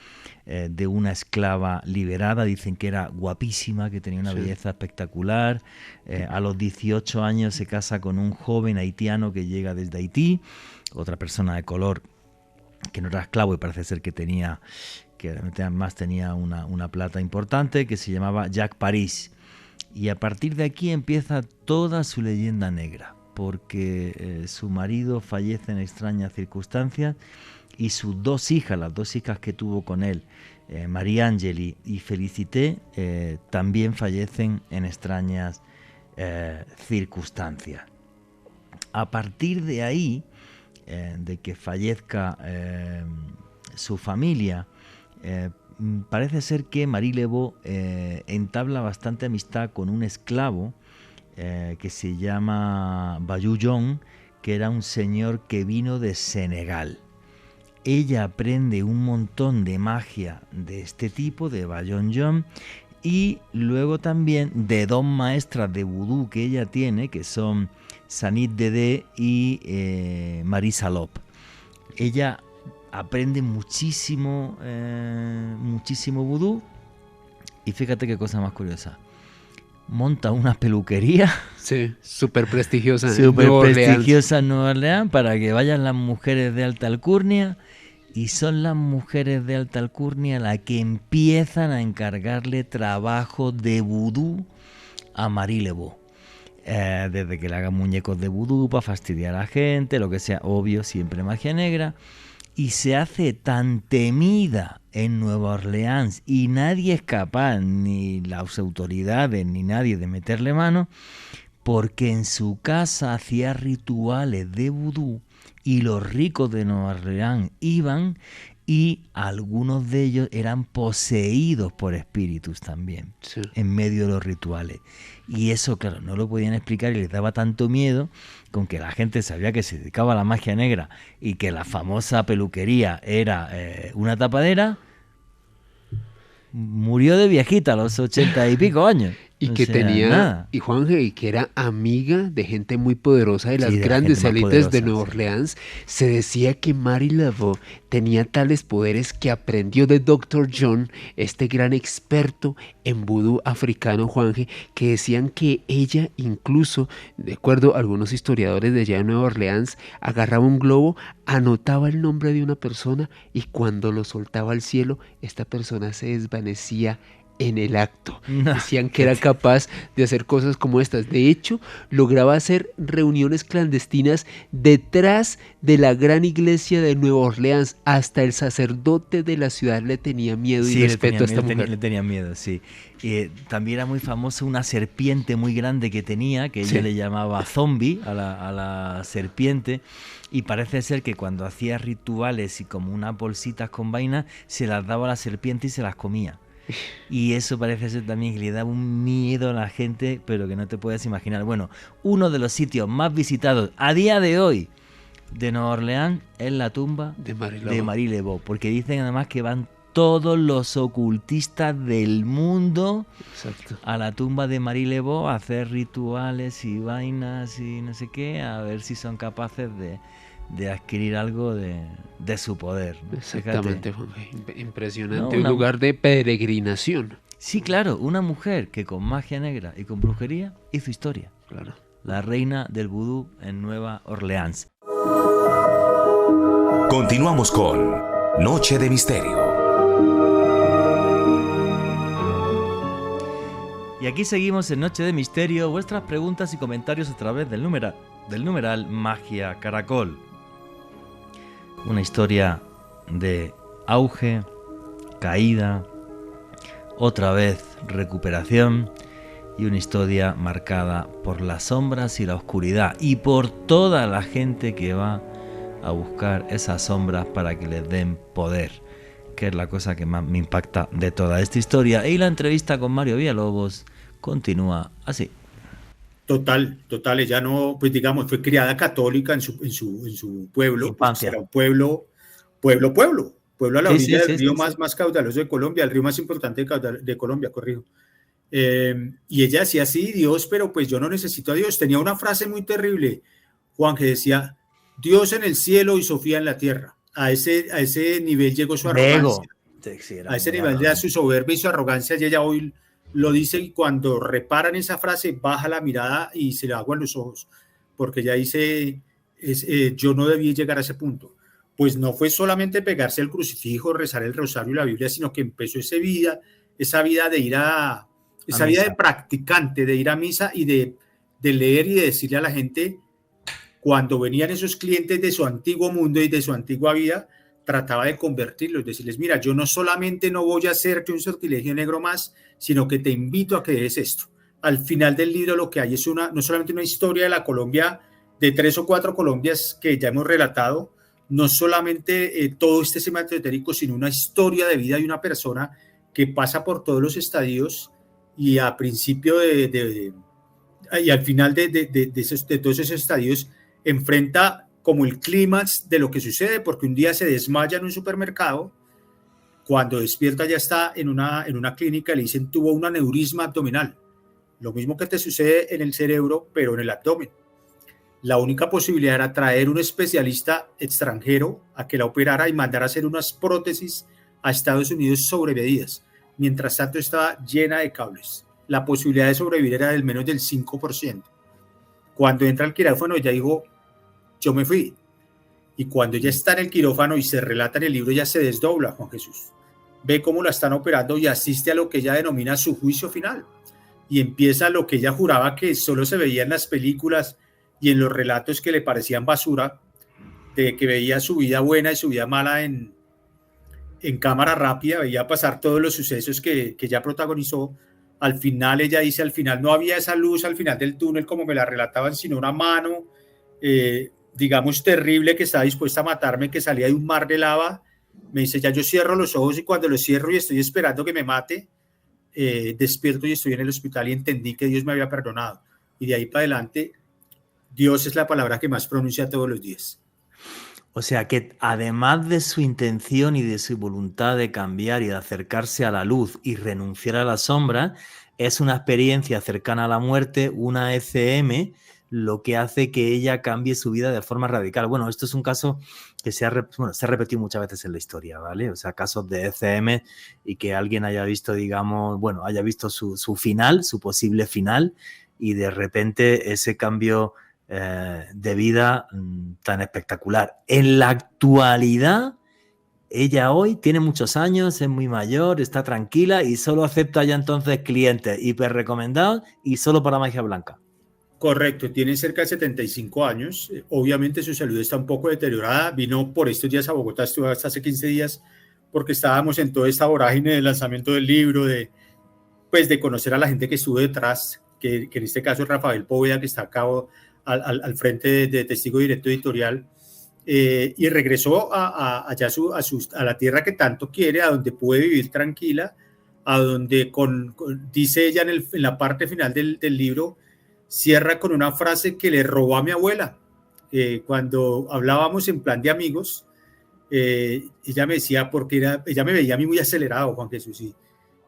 de una esclava liberada, dicen que era guapísima, que tenía una belleza espectacular. A los 18 años se casa con un joven haitiano que llega desde Haití, otra persona de color que no era esclavo y parece ser que además tenía una plata importante, que se llamaba Jacques Paris. Y a partir de aquí empieza toda su leyenda negra, porque su marido fallece en extrañas circunstancias y sus 2 hijas, las 2 hijas que tuvo con él, Marie-Angélie y Félicité, también fallecen en extrañas circunstancias. A partir de ahí, de que fallezca su familia, parece ser que Marie Laveau entabla bastante amistad con un esclavo que se llama Bayou John, que era un señor que vino de Senegal. Ella aprende un montón de magia de este tipo, de Bayou John, y luego también de 2 maestras de vudú que ella tiene, que son Sanit Dede y Marie Salop. Ella aprende muchísimo vudú, y fíjate qué cosa más curiosa. Monta una peluquería. Sí, súper prestigiosa. Súper prestigiosa en Nueva Orleans, para que vayan las mujeres de alta alcurnia, y son las mujeres de alta alcurnia las que empiezan a encargarle trabajo de vudú a Marie Laveau. Desde que le hagan muñecos de vudú para fastidiar a la gente, lo que sea, obvio, siempre magia negra. Y se hace tan temida en Nueva Orleans y nadie es capaz, ni las autoridades ni nadie, de meterle mano, porque en su casa hacía rituales de vudú y los ricos de Nueva Orleans iban, y algunos de ellos eran poseídos por espíritus también, en medio de los rituales. Y eso, claro, no lo podían explicar y les daba tanto miedo, con que la gente sabía que se dedicaba a la magia negra y que la famosa peluquería era una tapadera. Murió de viejita a los 80 y pico años. Y que tenía, y Juanje, y que era amiga de gente muy poderosa de las grandes élites de Nueva Orleans. Se decía que Marie Laveau tenía tales poderes que aprendió de Dr. John, este gran experto en vudú africano, Juanje, que decían que ella incluso, de acuerdo a algunos historiadores de allá de Nueva Orleans, agarraba un globo, anotaba el nombre de una persona y cuando lo soltaba al cielo, esta persona se desvanecía en el acto. No. Decían que era capaz de hacer cosas como estas. De hecho, lograba hacer reuniones clandestinas detrás de la gran iglesia de Nueva Orleans. Hasta el sacerdote de la ciudad le tenía miedo y Sí, respeto a esta mujer. le tenía miedo, sí. También era muy famosa una serpiente muy grande que tenía, que ella Sí. le llamaba zombie a la serpiente, y parece ser que cuando hacía rituales y como unas bolsitas con vainas, se las daba a la serpiente y se las comía. Y eso parece ser también que le daba un miedo a la gente, pero que no te puedes imaginar. Bueno, uno de los sitios más visitados a día de hoy de Nueva Orleans es la tumba De Marie de Laveau. Marie Laveau, porque dicen además que van todos los ocultistas del mundo Exacto. a la tumba de Marie Laveau a hacer rituales y vainas y no sé qué, a ver si son capaces de adquirir algo de su poder, ¿no? Exactamente, Fíjate. Juanje. Impresionante. No, Un una- lugar de peregrinación. Sí, claro, una mujer que con magia negra y con brujería hizo historia. Claro. La reina del vudú en Nueva Orleans. Continuamos con Noche de Misterio. Y aquí seguimos en Noche de Misterio, vuestras preguntas y comentarios a través del numeral Magia Caracol. Una historia de auge, caída, otra vez recuperación y una historia marcada por las sombras y la oscuridad y por toda la gente que va a buscar esas sombras para que les den poder, que es la cosa que más me impacta de toda esta historia. Y la entrevista con Mario Villalobos continúa así. Total, ella no, pues digamos, fue criada católica en su pueblo, pues Infancia. era un pueblo a la Sí, orilla sí, del sí, río sí, más, sí. más caudaloso de Colombia, el río más importante de Colombia, corrijo. Y ella decía, sí, Dios, pero pues yo no necesito a Dios. Tenía una frase muy terrible, Juan, que decía, Dios en el cielo y Sofía en la tierra. A ese nivel llegó su De ego. arrogancia. Sí, era A ese muy nivel de arrogante. su soberbia y su arrogancia, y ella hoy lo dice, y cuando reparan esa frase, baja la mirada y se le aguan los ojos, porque ella dice, yo no debí llegar a ese punto. Pues no fue solamente pegarse al crucifijo, rezar el rosario y la Biblia, sino que empezó esa vida de ir esa vida de practicante, de ir a misa y de leer y de decirle a la gente, cuando venían esos clientes de su antiguo mundo y de su antigua vida, trataba de convertirlos, decirles, mira, yo no solamente no voy a hacerte un sortilegio negro más, sino que te invito a que des esto. Al final del libro lo que hay es no solamente una historia de la Colombia, de 3 o 4 Colombias que ya hemos relatado, no solamente todo este esquema esotérico, sino una historia de vida de una persona que pasa por todos los estadios y a principio y al final de todos esos estadios enfrenta como el clímax de lo que sucede, porque un día se desmaya en un supermercado, cuando despierta ya está en una clínica, le dicen tuvo un aneurisma abdominal, lo mismo que te sucede en el cerebro, pero en el abdomen. La única posibilidad era traer un especialista extranjero a que la operara y mandar a hacer unas prótesis a Estados Unidos sobre medidas. Mientras tanto estaba llena de cables. La posibilidad de sobrevivir era del menos del 5%. Cuando entra al quirófano, ella dijo, yo me fui. Y cuando ella está en el quirófano y se relata en el libro, ella se desdobla, Juan Jesús. Ve cómo la están operando y asiste a lo que ella denomina su juicio final. Y empieza lo que ella juraba que solo se veía en las películas y en los relatos que le parecían basura, de que veía su vida buena y su vida mala en cámara rápida, veía pasar todos los sucesos que ella protagonizó. Al final, ella dice, al final no había esa luz al final del túnel como me la relataban, sino una mano, digamos, terrible que estaba dispuesta a matarme, que salía de un mar de lava. Me dice, ya yo cierro los ojos y cuando los cierro y estoy esperando que me mate, despierto y estoy en el hospital y entendí que Dios me había perdonado. Y de ahí para adelante, Dios es la palabra que más pronuncia todos los días. O sea que además de su intención y de su voluntad de cambiar y de acercarse a la luz y renunciar a la sombra, es una experiencia cercana a la muerte, una ECM, lo que hace que ella cambie su vida de forma radical. Bueno, esto es un caso que se ha repetido muchas veces en la historia, ¿vale? O sea, casos de ECM y que alguien haya visto, digamos, bueno, haya visto su final, su posible final, y de repente ese cambio de vida tan espectacular. En la actualidad, ella hoy tiene muchos años, es muy mayor, está tranquila y solo acepta ya entonces clientes hiper recomendados y solo para magia blanca. Correcto, tiene cerca de 75 años. Obviamente su salud está un poco deteriorada. Vino por estos días a Bogotá, estuvo hasta hace 15 días porque estábamos en toda esta vorágine del lanzamiento del libro, de conocer a la gente que estuvo detrás, que en este caso es Rafael Poveda, que está acá al frente de Testigo Directo Editorial, y regresó allá a la tierra que tanto quiere, a donde puede vivir tranquila, a donde, dice ella en la parte final del libro, cierra con una frase que le robó a mi abuela. Cuando hablábamos en plan de amigos, ella me decía, ella me veía a mí muy acelerado, Juan Jesús,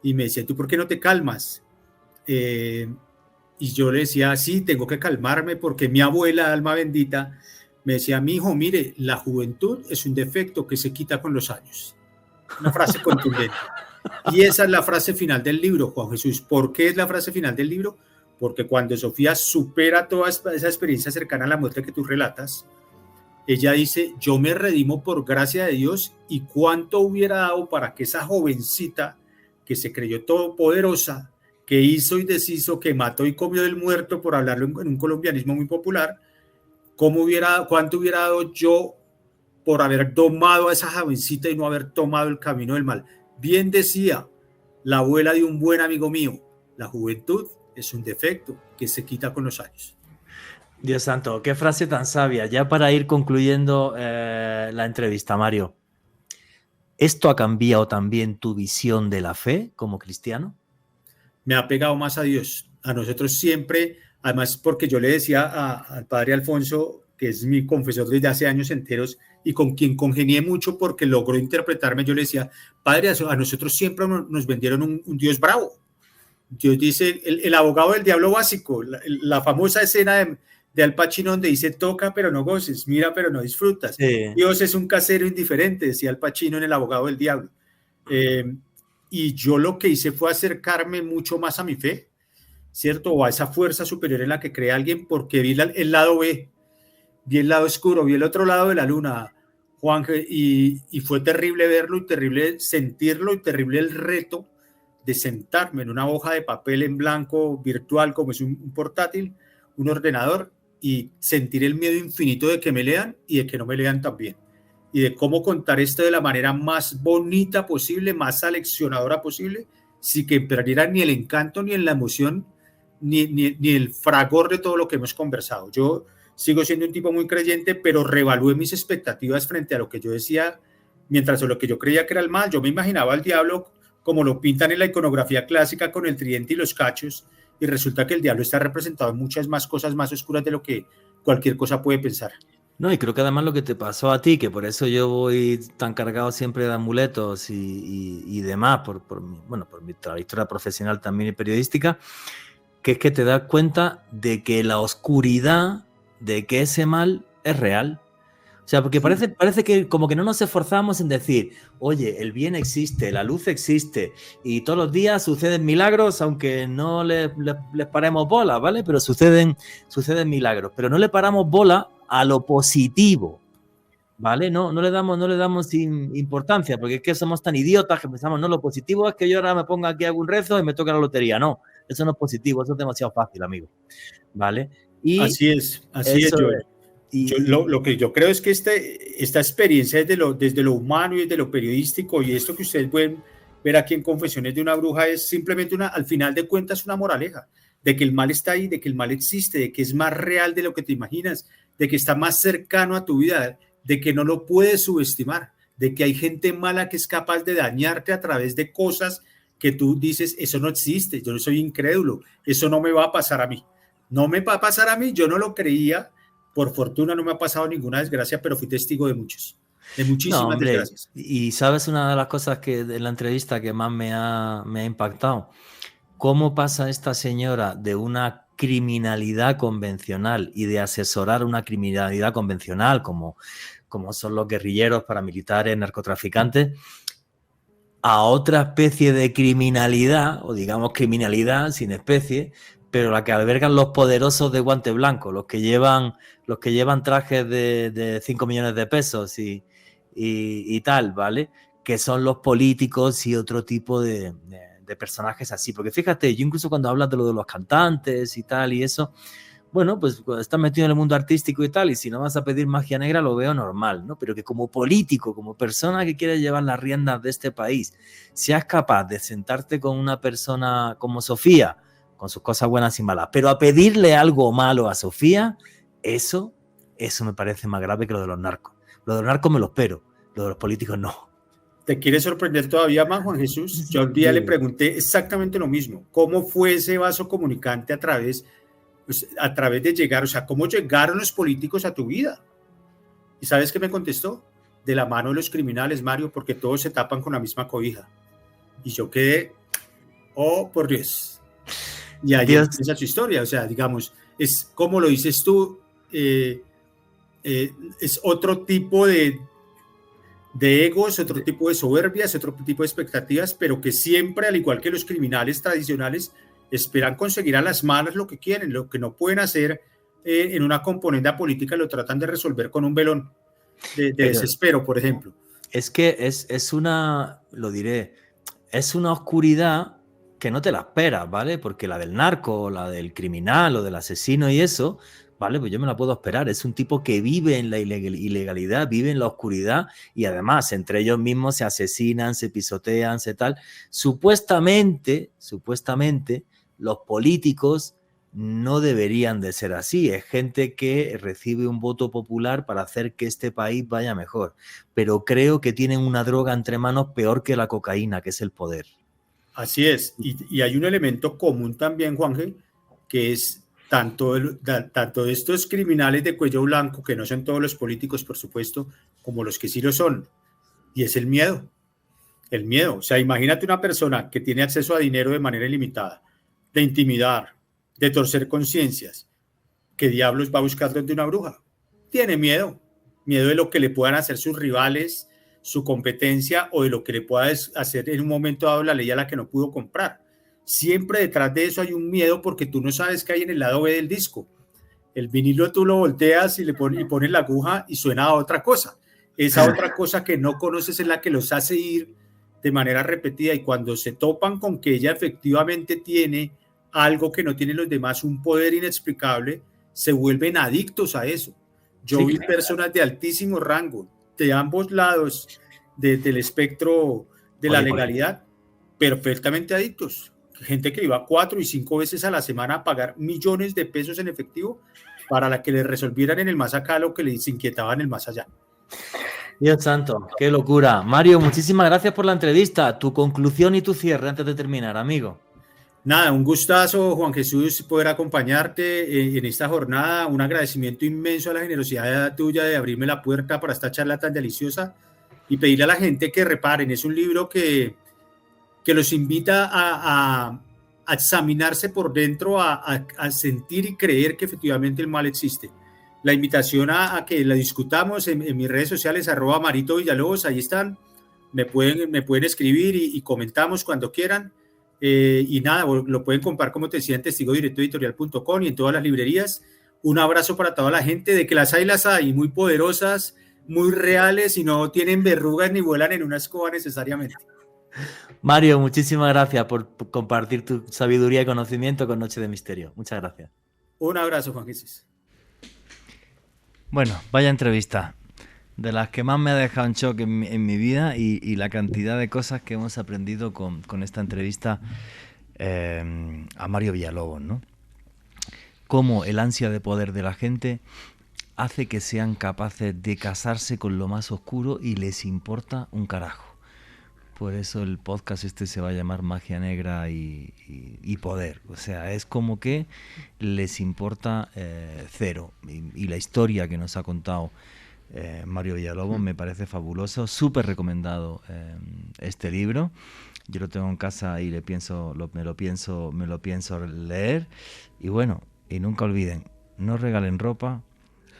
y me decía, ¿tú por qué no te calmas? Y yo le decía, sí, tengo que calmarme porque mi abuela, alma bendita, me decía, mi hijo, mire, la juventud es un defecto que se quita con los años. Una frase contundente. Y esa es la frase final del libro, Juan Jesús. ¿Por qué es la frase final del libro? Porque cuando Sofía supera toda esa experiencia cercana a la muerte que tú relatas, ella dice, yo me redimo por gracia de Dios, y cuánto hubiera dado para que esa jovencita que se creyó todopoderosa, que hizo y deshizo, que mató y comió del muerto, por hablarlo en un colombianismo muy popular, cuánto hubiera dado yo por haber domado a esa jovencita y no haber tomado el camino del mal. Bien decía la abuela de un buen amigo mío, la juventud es un defecto que se quita con los años. Dios santo, qué frase tan sabia. Ya para ir concluyendo la entrevista, Mario, ¿esto ha cambiado también tu visión de la fe como cristiano? Me ha pegado más a Dios. A nosotros siempre, además porque yo le decía al padre Alfonso, que es mi confesor desde hace años enteros y con quien congenié mucho porque logró interpretarme, yo le decía, padre, a nosotros siempre nos vendieron un Dios bravo. Dios dice, el abogado del diablo básico, la famosa escena de Al Pacino donde dice, toca pero no goces, mira pero no disfrutas. Sí. Dios es un casero indiferente, decía Al Pacino en El abogado del diablo. Y yo lo que hice fue acercarme mucho más a mi fe, ¿cierto? O a esa fuerza superior en la que cree alguien, porque vi el lado B, vi el lado oscuro, vi el otro lado de la luna, Juan, y fue terrible verlo y terrible sentirlo y terrible el reto de sentarme en una hoja de papel en blanco virtual como es un portátil, un ordenador, y sentir el miedo infinito de que me lean y de que no me lean también, y de cómo contar esto de la manera más bonita posible, más aleccionadora posible, sin que perdiera ni el encanto, ni en la emoción, ni el fragor de todo lo que hemos conversado. Yo sigo siendo un tipo muy creyente, pero reevalué mis expectativas frente a lo que yo decía, mientras lo que yo creía que era el mal. Yo me imaginaba al diablo como lo pintan en la iconografía clásica con el tridente y los cachos, y resulta que el diablo está representado en muchas más cosas más oscuras de lo que cualquier cosa puede pensar. No, y creo que además lo que te pasó a ti, que por eso yo voy tan cargado siempre de amuletos y demás, por mi trayectoria profesional también y periodística, que es que te das cuenta de que la oscuridad, de que ese mal es real. O sea, porque parece que como que no nos esforzamos en decir, oye, el bien existe, la luz existe, y todos los días suceden milagros, aunque no les paremos bola, ¿vale? Pero suceden milagros, pero no le paramos bola a lo positivo, ¿vale? No le damos importancia, porque es que somos tan idiotas que pensamos, no, lo positivo es que yo ahora me ponga aquí algún rezo y me toque la lotería. No, eso no es positivo, eso es demasiado fácil, amigo, ¿vale? Y así es, Joel. Lo que yo creo es que esta experiencia desde lo humano y desde lo periodístico, y esto que ustedes pueden ver aquí en Confesiones de una Bruja, es simplemente al final de cuentas una moraleja, de que el mal está ahí, de que el mal existe, de que es más real de lo que te imaginas, de que está más cercano a tu vida, de que no lo puedes subestimar, de que hay gente mala que es capaz de dañarte a través de cosas que tú dices, eso no existe, yo no soy incrédulo, eso no me va a pasar a mí. No me va a pasar a mí, yo no lo creía. Por fortuna no me ha pasado ninguna desgracia, pero fui testigo de muchísimas desgracias. Y sabes, una de las cosas que en la entrevista que más me ha impactado, cómo pasa esta señora de una criminalidad convencional y de asesorar una criminalidad convencional como son los guerrilleros, paramilitares, narcotraficantes, a otra especie de criminalidad, o digamos criminalidad sin especie, pero la que albergan los poderosos de guante blanco, los que llevan trajes de 5 millones de pesos y y tal, ¿vale? Que son los políticos y otro tipo de personajes así. Porque fíjate, yo incluso cuando hablas de lo de los cantantes y tal y eso, bueno, pues cuando estás metido en el mundo artístico y tal, y si no vas a pedir magia negra, lo veo normal, ¿no? Pero que como político, como persona que quiere llevar las riendas de este país, seas capaz de sentarte con una persona como Sofía, con sus cosas buenas y malas, pero a pedirle algo malo a Sofía, eso me parece más grave que lo de los narcos. Lo de los narcos me lo espero, lo de los políticos no. ¿Te quiere sorprender todavía más, Juan Jesús? Yo un día le pregunté exactamente lo mismo. ¿Cómo fue ese vaso comunicante a través de llegar? O sea, ¿cómo llegaron los políticos a tu vida? ¿Y sabes qué me contestó? De la mano de los criminales, Mario, porque todos se tapan con la misma cobija. Y yo quedé, oh, por Dios. Y ahí empieza su historia. O sea, digamos, es como lo dices tú, es otro tipo de egos, otro tipo de soberbias, otro tipo de expectativas, pero que siempre, al igual que los criminales tradicionales, esperan conseguir a las malas lo que quieren, lo que no pueden hacer en una componenda política, lo tratan de resolver con un velón de desespero, por ejemplo. Es que es una, lo diré, es una oscuridad que no te la esperas, ¿vale? Porque la del narco, la del criminal o del asesino y eso, ¿vale? Pues yo me la puedo esperar. Es un tipo que vive en la ilegalidad, vive en la oscuridad y además entre ellos mismos se asesinan, se pisotean, se tal. Supuestamente, los políticos no deberían de ser así. Es gente que recibe un voto popular para hacer que este país vaya mejor. Pero creo que tienen una droga entre manos peor que la cocaína, que es el poder. Así es. Y hay un elemento común también, Juanje, que es tanto de estos criminales de cuello blanco, que no son todos los políticos, por supuesto, como los que sí lo son. Y es el miedo. El miedo. O sea, imagínate una persona que tiene acceso a dinero de manera ilimitada, de intimidar, de torcer conciencias. ¿Qué diablos va a buscar donde una bruja? Tiene miedo. Miedo de lo que le puedan hacer sus rivales, su competencia, o de lo que le pueda hacer en un momento dado la ley a la que no pudo comprar. Siempre detrás de eso hay un miedo porque tú no sabes qué hay en el lado B del disco. El vinilo tú lo volteas y pones la aguja y suena a otra cosa. Esa otra cosa que no conoces es la que los hace ir de manera repetida, y cuando se topan con que ella efectivamente tiene algo que no tienen los demás, un poder inexplicable, se vuelven adictos a eso. Yo vi personas de altísimo rango, de ambos lados del espectro de la legalidad, perfectamente adictos. Gente que iba 4 y 5 veces a la semana a pagar millones de pesos en efectivo para la que les resolvieran en el más acá lo que les inquietaba en el más allá. Dios santo, qué locura. Mario, muchísimas gracias por la entrevista. Tu conclusión y tu cierre antes de terminar, amigo. Nada, un gustazo, Juan Jesús, poder acompañarte en esta jornada. Un agradecimiento inmenso a la generosidad tuya de abrirme la puerta para esta charla tan deliciosa y pedirle a la gente que reparen. Es un libro que los invita a examinarse por dentro, a sentir y creer que efectivamente el mal existe. La invitación a que la discutamos en mis redes sociales, @Marito_Villalobos, ahí están. Me pueden escribir y comentamos cuando quieran. Y nada, lo pueden comprar, como te decía, en testigodirectoeditorial.com y en todas las librerías. Un abrazo para toda la gente, de que las hay, muy poderosas, muy reales, y no tienen verrugas ni vuelan en una escoba necesariamente. Mario, muchísimas gracias por compartir tu sabiduría y conocimiento con Noche de Misterio. Muchas gracias. Un abrazo, Juan Jesús. Bueno, vaya entrevista. De las que más me ha dejado en shock en mi vida, y la cantidad de cosas que hemos aprendido con esta entrevista a Mario Villalobos, ¿no? Cómo el ansia de poder de la gente hace que sean capaces de casarse con lo más oscuro y les importa un carajo. Por eso el podcast se va a llamar Magia Negra y Poder. O sea, es como que les importa cero. Y la historia que nos ha contado Mario Villalobos me parece fabuloso. Súper recomendado este libro. Yo lo tengo en casa y me lo pienso leer. Y bueno, y nunca olviden, no regalen ropa.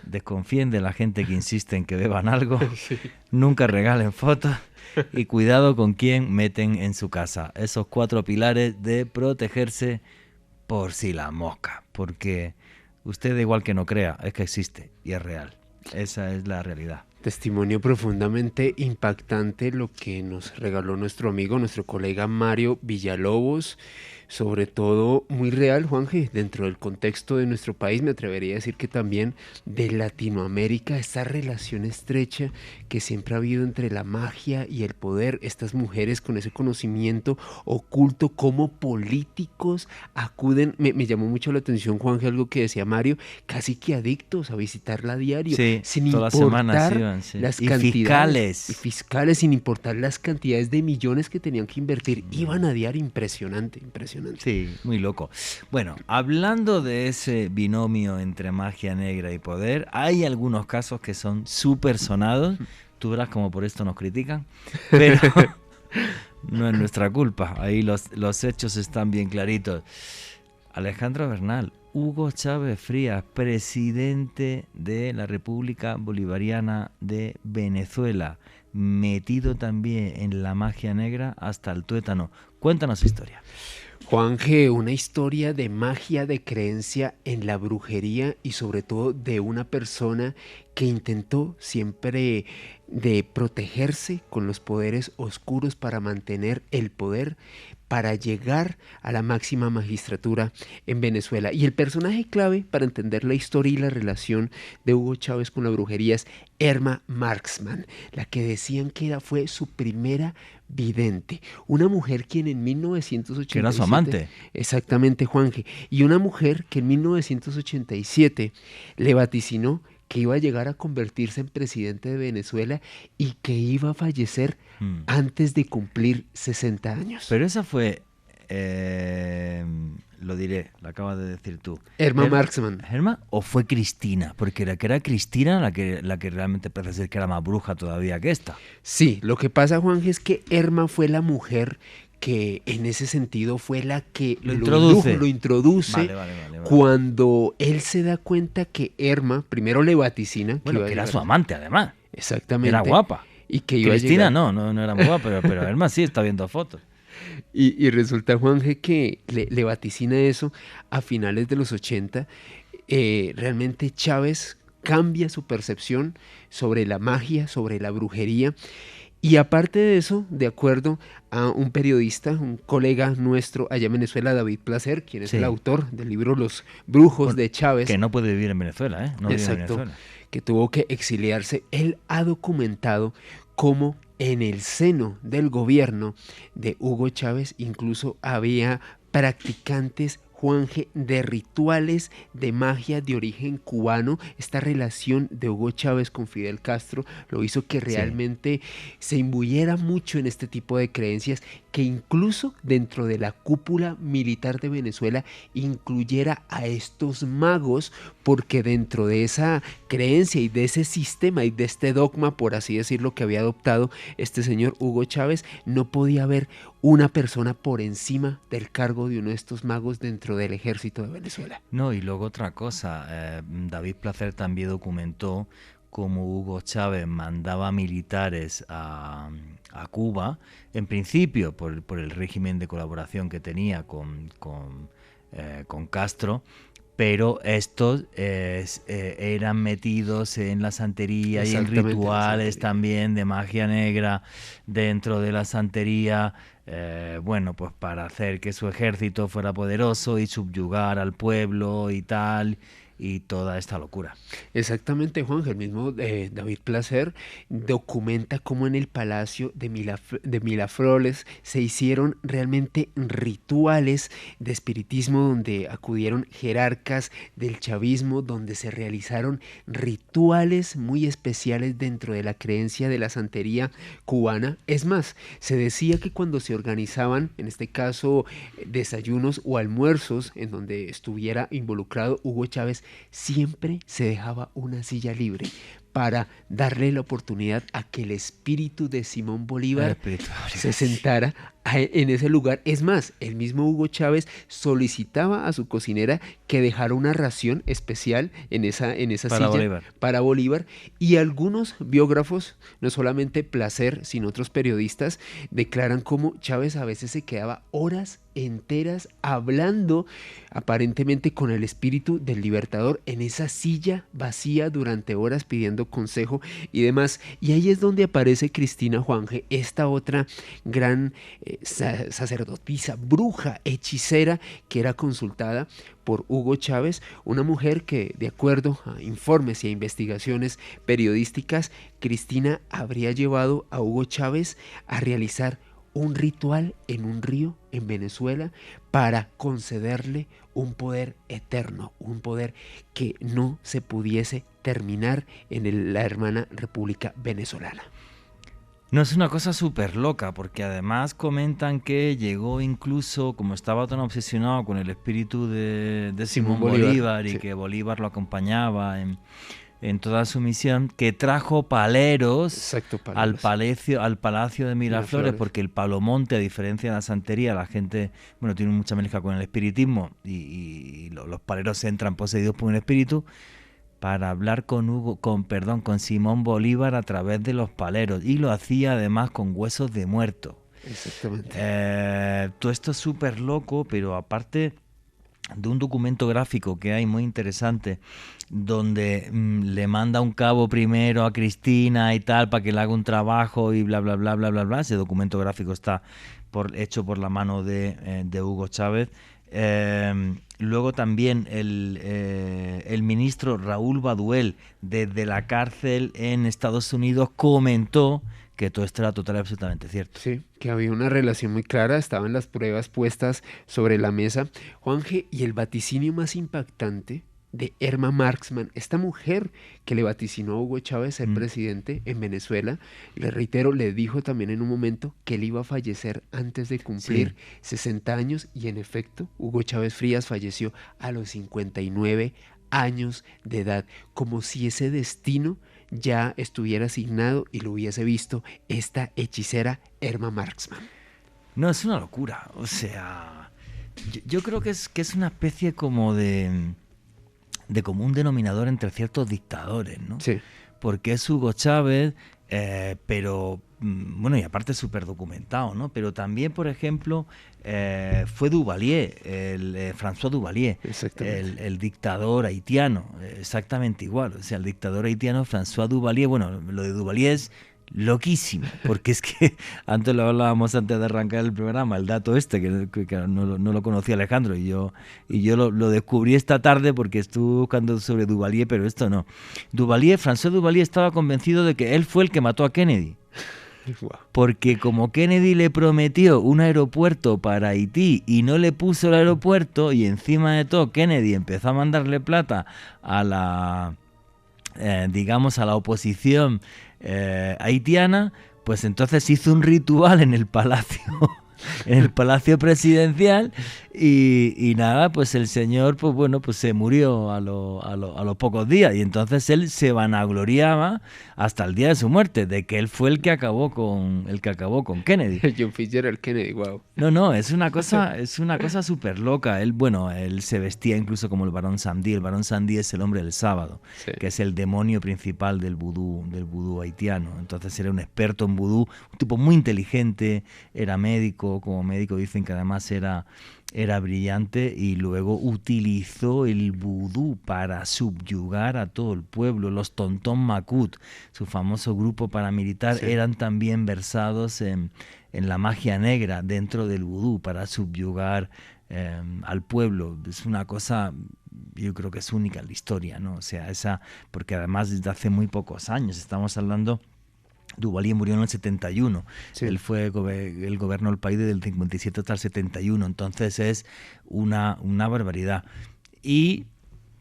Desconfíen de la gente que insiste en que beban algo. Sí. Nunca regalen fotos. Y cuidado con quién meten en su casa. Esos 4 pilares de protegerse por si la mosca. Porque usted, igual que no crea, es que existe y es real. Esa es la realidad. Testimonio profundamente impactante lo que nos regaló nuestro amigo, nuestro colega Mario Villalobos, sobre todo muy real, Juanje, dentro del contexto de nuestro país, me atrevería a decir que también de Latinoamérica, esta relación estrecha que siempre ha habido entre la magia y el poder, estas mujeres con ese conocimiento oculto, como políticos acuden, me llamó mucho la atención, Juanje, algo que decía Mario, casi que adictos a visitarla a diario, Sí, sin todas las semanas importar iban, sí. las Y cantidades, fiscales. y fiscales, sin importar las cantidades de millones que tenían que invertir, iban a diario, impresionante. Sí, muy loco. Bueno, hablando de ese binomio entre magia negra y poder, hay algunos casos que son súper sonados. Tú verás como por esto nos critican, pero no es nuestra culpa. Ahí los hechos están bien claritos. Alejandro Bernal, Hugo Chávez Frías, presidente de la República Bolivariana de Venezuela, metido también en la magia negra hasta el tuétano. Cuéntanos su historia. Juanje, una historia de magia, de creencia en la brujería y sobre todo de una persona que intentó siempre de protegerse con los poderes oscuros para mantener el poder, para llegar a la máxima magistratura en Venezuela. Y el personaje clave para entender la historia y la relación de Hugo Chávez con la brujería es Erma Marxman, la que decían que fue su primera vidente, una mujer quien en 1987... Que era su amante. Exactamente, Juanje. Y una mujer que en 1987 le vaticinó que iba a llegar a convertirse en presidente de Venezuela y que iba a fallecer antes de cumplir 60 años. Pero esa fue, lo diré, lo acabas de decir tú. Erma Marxman. ¿Erma o fue Cristina? Porque la que era Cristina la que realmente parece ser que era más bruja todavía que esta. Sí, lo que pasa, Juanje, es que Erma fue la mujer que en ese sentido fue la que lo introduce Vale. cuando él se da cuenta que Erma primero le vaticina Bueno, iba que a era llegar su amante además. Exactamente. Era guapa. Y que iba Cristina a llegar... no era muy guapa, pero Erma sí está viendo fotos. Y resulta, Juanje, que le vaticina eso a finales de los 80. Realmente Chávez cambia su percepción sobre la magia, sobre la brujería. Y aparte de eso, de acuerdo a un periodista, un colega nuestro allá en Venezuela, David Placer, quien es el autor del libro Los Brujos de Chávez. Que no puede vivir en Venezuela, ¿eh? No vive en Venezuela. Que tuvo que exiliarse. Él ha documentado cómo en el seno del gobierno de Hugo Chávez incluso había practicantes, Juanje, de rituales de magia de origen cubano. Esta relación de Hugo Chávez con Fidel Castro lo hizo que realmente se imbuyera mucho en este tipo de creencias, que incluso dentro de la cúpula militar de Venezuela incluyera a estos magos, porque dentro de esa creencia y de ese sistema y de este dogma, por así decirlo, que había adoptado este señor Hugo Chávez, no podía haber una persona por encima del cargo de uno de estos magos dentro del ejército de Venezuela. No, y luego otra cosa, David Placer también documentó cómo Hugo Chávez mandaba militares a Cuba, en principio por el régimen de colaboración que tenía con Castro, pero estos eran metidos en la santería y en rituales también de magia negra dentro de la santería, bueno, pues para hacer que su ejército fuera poderoso y subyugar al pueblo y tal, y toda esta locura. Exactamente, Juan. El mismo David Placer documenta cómo en el palacio de Miraflores se hicieron realmente rituales de espiritismo, donde acudieron jerarcas del chavismo, donde se realizaron rituales muy especiales dentro de la creencia de la santería cubana. Es más, se decía que cuando se organizaban, en este caso, desayunos o almuerzos en donde estuviera involucrado Hugo Chávez, siempre se dejaba una silla libre para darle la oportunidad a que el espíritu de Simón Bolívar se sentara en ese lugar. Es más, el mismo Hugo Chávez solicitaba a su cocinera que dejara una ración especial en esa Para silla Bolívar. para Bolívar, y algunos biógrafos, no solamente Placer, sino otros periodistas, declaran cómo Chávez a veces se quedaba horas enteras hablando aparentemente con el espíritu del libertador en esa silla vacía durante horas pidiendo consejo y demás. Y ahí es donde aparece Cristina Juanje, esta otra gran sacerdotisa, bruja, hechicera, que era consultada por Hugo Chávez, una mujer que, de acuerdo a informes y a investigaciones periodísticas, Cristina habría llevado a Hugo Chávez a realizar un ritual en un río en Venezuela para concederle un poder eterno, un poder que no se pudiese terminar en la hermana República Venezolana. No, es una cosa súper loca, porque además comentan que llegó incluso, como estaba tan obsesionado con el espíritu de Simón Bolívar y sí, que Bolívar lo acompañaba en toda su misión, que trajo paleros, exacto, al palacio de Miraflores, porque el Palomonte, a diferencia de la santería, la gente, bueno, tiene mucha mezcla con el espiritismo y los paleros entran poseídos por un espíritu, para hablar con Simón Bolívar a través de los paleros, y lo hacía además con huesos de muerto. Exactamente. Todo esto es súper loco, pero aparte de un documento gráfico que hay muy interesante, donde le manda un cabo primero a Cristina y tal para que le haga un trabajo y bla bla bla bla bla bla. Ese documento gráfico está hecho por la mano de Hugo Chávez. Luego también el ministro Raúl Baduel, desde la cárcel en Estados Unidos, comentó que todo esto era total y absolutamente cierto. Sí, que había una relación muy clara, estaban las pruebas puestas sobre la mesa. Juanje, y el vaticinio más impactante de Irma Marksman, esta mujer que le vaticinó a Hugo Chávez ser presidente en Venezuela, le reitero, le dijo también en un momento que él iba a fallecer antes de cumplir 60 años, y en efecto, Hugo Chávez Frías falleció a los 59 años de edad, como si ese destino ya estuviera asignado y lo hubiese visto esta hechicera Irma Marksman. No, es una locura. O sea, yo creo que es una especie como de común denominador entre ciertos dictadores, ¿no? Sí. Porque es Hugo Chávez, pero bueno, y aparte súper documentado, ¿no? Pero también, por ejemplo, fue Duvalier, François Duvalier, el dictador haitiano, exactamente igual. O sea, el dictador haitiano François Duvalier, bueno, lo de Duvalier es loquísimo, porque es que antes lo hablábamos antes de arrancar el programa, el dato este, que no lo conocía Alejandro, y yo lo descubrí esta tarde porque estuve buscando sobre Duvalier, pero esto no. François Duvalier estaba convencido de que él fue el que mató a Kennedy. Porque como Kennedy le prometió un aeropuerto para Haití y no le puso el aeropuerto, y encima de todo Kennedy empezó a mandarle plata a la a la oposición haitiana, pues entonces hizo un ritual en el palacio presidencial y nada, pues el señor, pues bueno, pues se murió a los pocos días, y entonces él se vanagloriaba hasta el día de su muerte de que él fue el que acabó con Kennedy. John Fitzgerald Kennedy, wow. No, es una cosa súper loca. Él se vestía incluso como el Barón Samedi. El Barón Samedi es el hombre del sábado, sí, que es el demonio principal del vudú haitiano. Entonces era un experto en vudú, un tipo muy inteligente, era médico, como médico dicen que además era brillante, y luego utilizó el vudú para subyugar a todo el pueblo. Los Tonton Macoute, su famoso grupo paramilitar, sí, eran también versados en la magia negra dentro del vudú para subyugar al pueblo. Es una cosa, yo creo que es única en la historia, ¿no? O sea, porque además desde hace muy pocos años, estamos hablando... Duvalier murió en el 71, sí, él él gobernó el país desde el 57 hasta el 71, entonces es una barbaridad. Y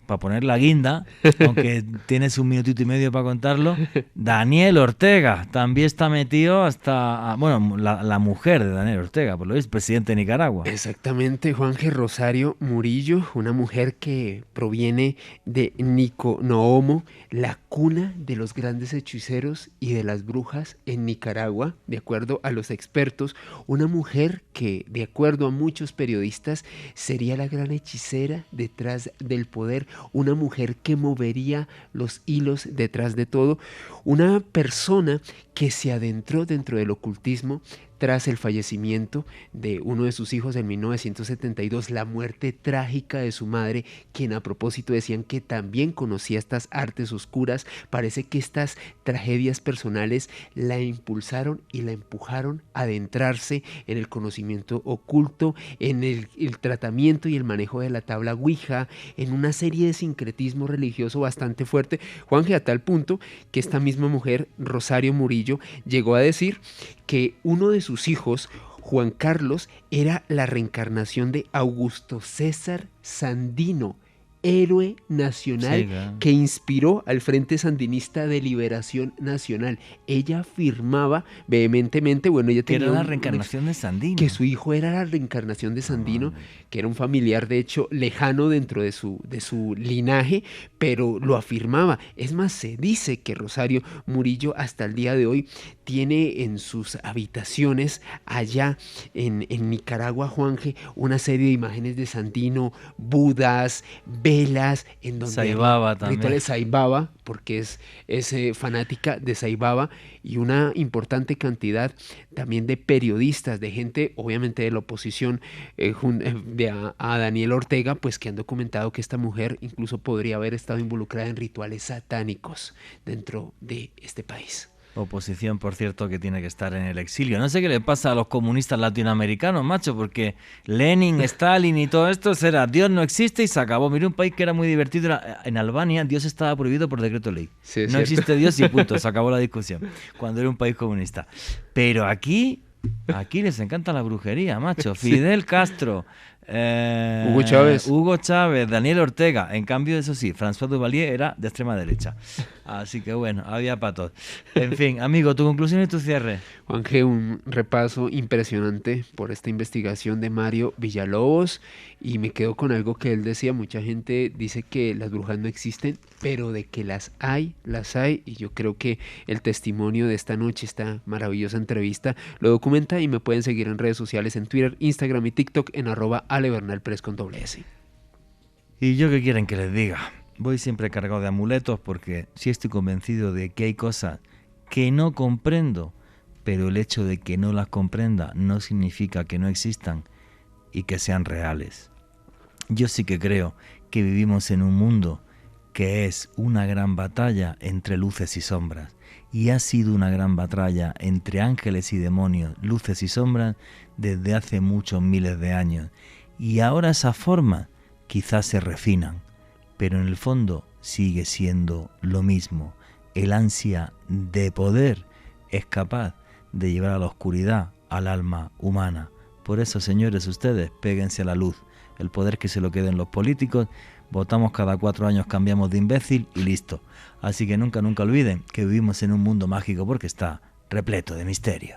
para poner la guinda, aunque tienes un minutito y medio para contarlo, Daniel Ortega también está metido hasta, bueno, la mujer de Daniel Ortega, por lo visto, presidente de Nicaragua. Exactamente, Juanje Rosario Murillo, una mujer que proviene de Niconoomo, la cuna de los grandes hechiceros y de las brujas en Nicaragua, de acuerdo a los expertos, una mujer que, de acuerdo a muchos periodistas, sería la gran hechicera detrás del poder, una mujer que movería los hilos detrás de todo, una persona que se adentró dentro del ocultismo tras el fallecimiento de uno de sus hijos en 1972, la muerte trágica de su madre, quien a propósito decían que también conocía estas artes oscuras. Parece que estas tragedias personales la impulsaron y la empujaron a adentrarse en el conocimiento oculto, en el tratamiento y el manejo de la tabla Ouija, en una serie de sincretismo religioso bastante fuerte, Juanje, a tal punto que esta misma mujer, Rosario Murillo, llegó a decir que uno de sus hijos, Juan Carlos, era la reencarnación de Augusto César Sandino, héroe nacional que inspiró al Frente Sandinista de Liberación Nacional. Ella afirmaba vehementemente, bueno, ella tenía que era la reencarnación de Sandino, que su hijo era la reencarnación de Sandino, que era un familiar de hecho lejano dentro de su linaje, pero lo afirmaba. Es más, se dice que Rosario Murillo hasta el día de hoy tiene en sus habitaciones allá en Nicaragua, Juanje, una serie de imágenes de Sandino, budas, velas, en donde Saibaba también. Rituales Saibaba, porque es fanática de Saibaba, y una importante cantidad también de periodistas, de gente obviamente de la oposición a Daniel Ortega, pues que han documentado que esta mujer incluso podría haber estado involucrada en rituales satánicos dentro de este país. Oposición, por cierto, que tiene que estar en el exilio. No sé qué le pasa a los comunistas latinoamericanos, macho, porque Lenin, Stalin y todo esto era Dios no existe y se acabó. Mira, un país que era muy divertido, en Albania, Dios estaba prohibido por decreto ley. Sí, no existe Dios y punto, se acabó la discusión, cuando era un país comunista. Pero aquí les encanta la brujería, macho. Fidel Castro, Hugo Chávez, Daniel Ortega. En cambio, eso sí, François Duvalier era de extrema derecha. Así que bueno, había patos. En fin, amigo, tu conclusión y tu cierre. Juanje, un repaso impresionante por esta investigación de Mario Villalobos, y me quedo con algo que él decía. Mucha gente dice que las brujas no existen, pero de que las hay, y yo creo que el testimonio de esta noche, esta maravillosa entrevista, lo documenta, y me pueden seguir en redes sociales, en Twitter, Instagram y TikTok en @alebernalpress con @. ¿Y yo qué quieren que les diga? Voy siempre cargado de amuletos porque sí estoy convencido de que hay cosas que no comprendo, pero el hecho de que no las comprenda no significa que no existan y que sean reales. Yo sí que creo que vivimos en un mundo que es una gran batalla entre luces y sombras, y ha sido una gran batalla entre ángeles y demonios, luces y sombras, desde hace muchos miles de años, y ahora esas formas quizás se refinan, pero en el fondo sigue siendo lo mismo. El ansia de poder es capaz de llevar a la oscuridad al alma humana. Por eso, señores, ustedes péguense a la luz. El poder que se lo queden los políticos. Votamos cada 4 años, cambiamos de imbécil y listo. Así que nunca olviden que vivimos en un mundo mágico porque está repleto de misterio.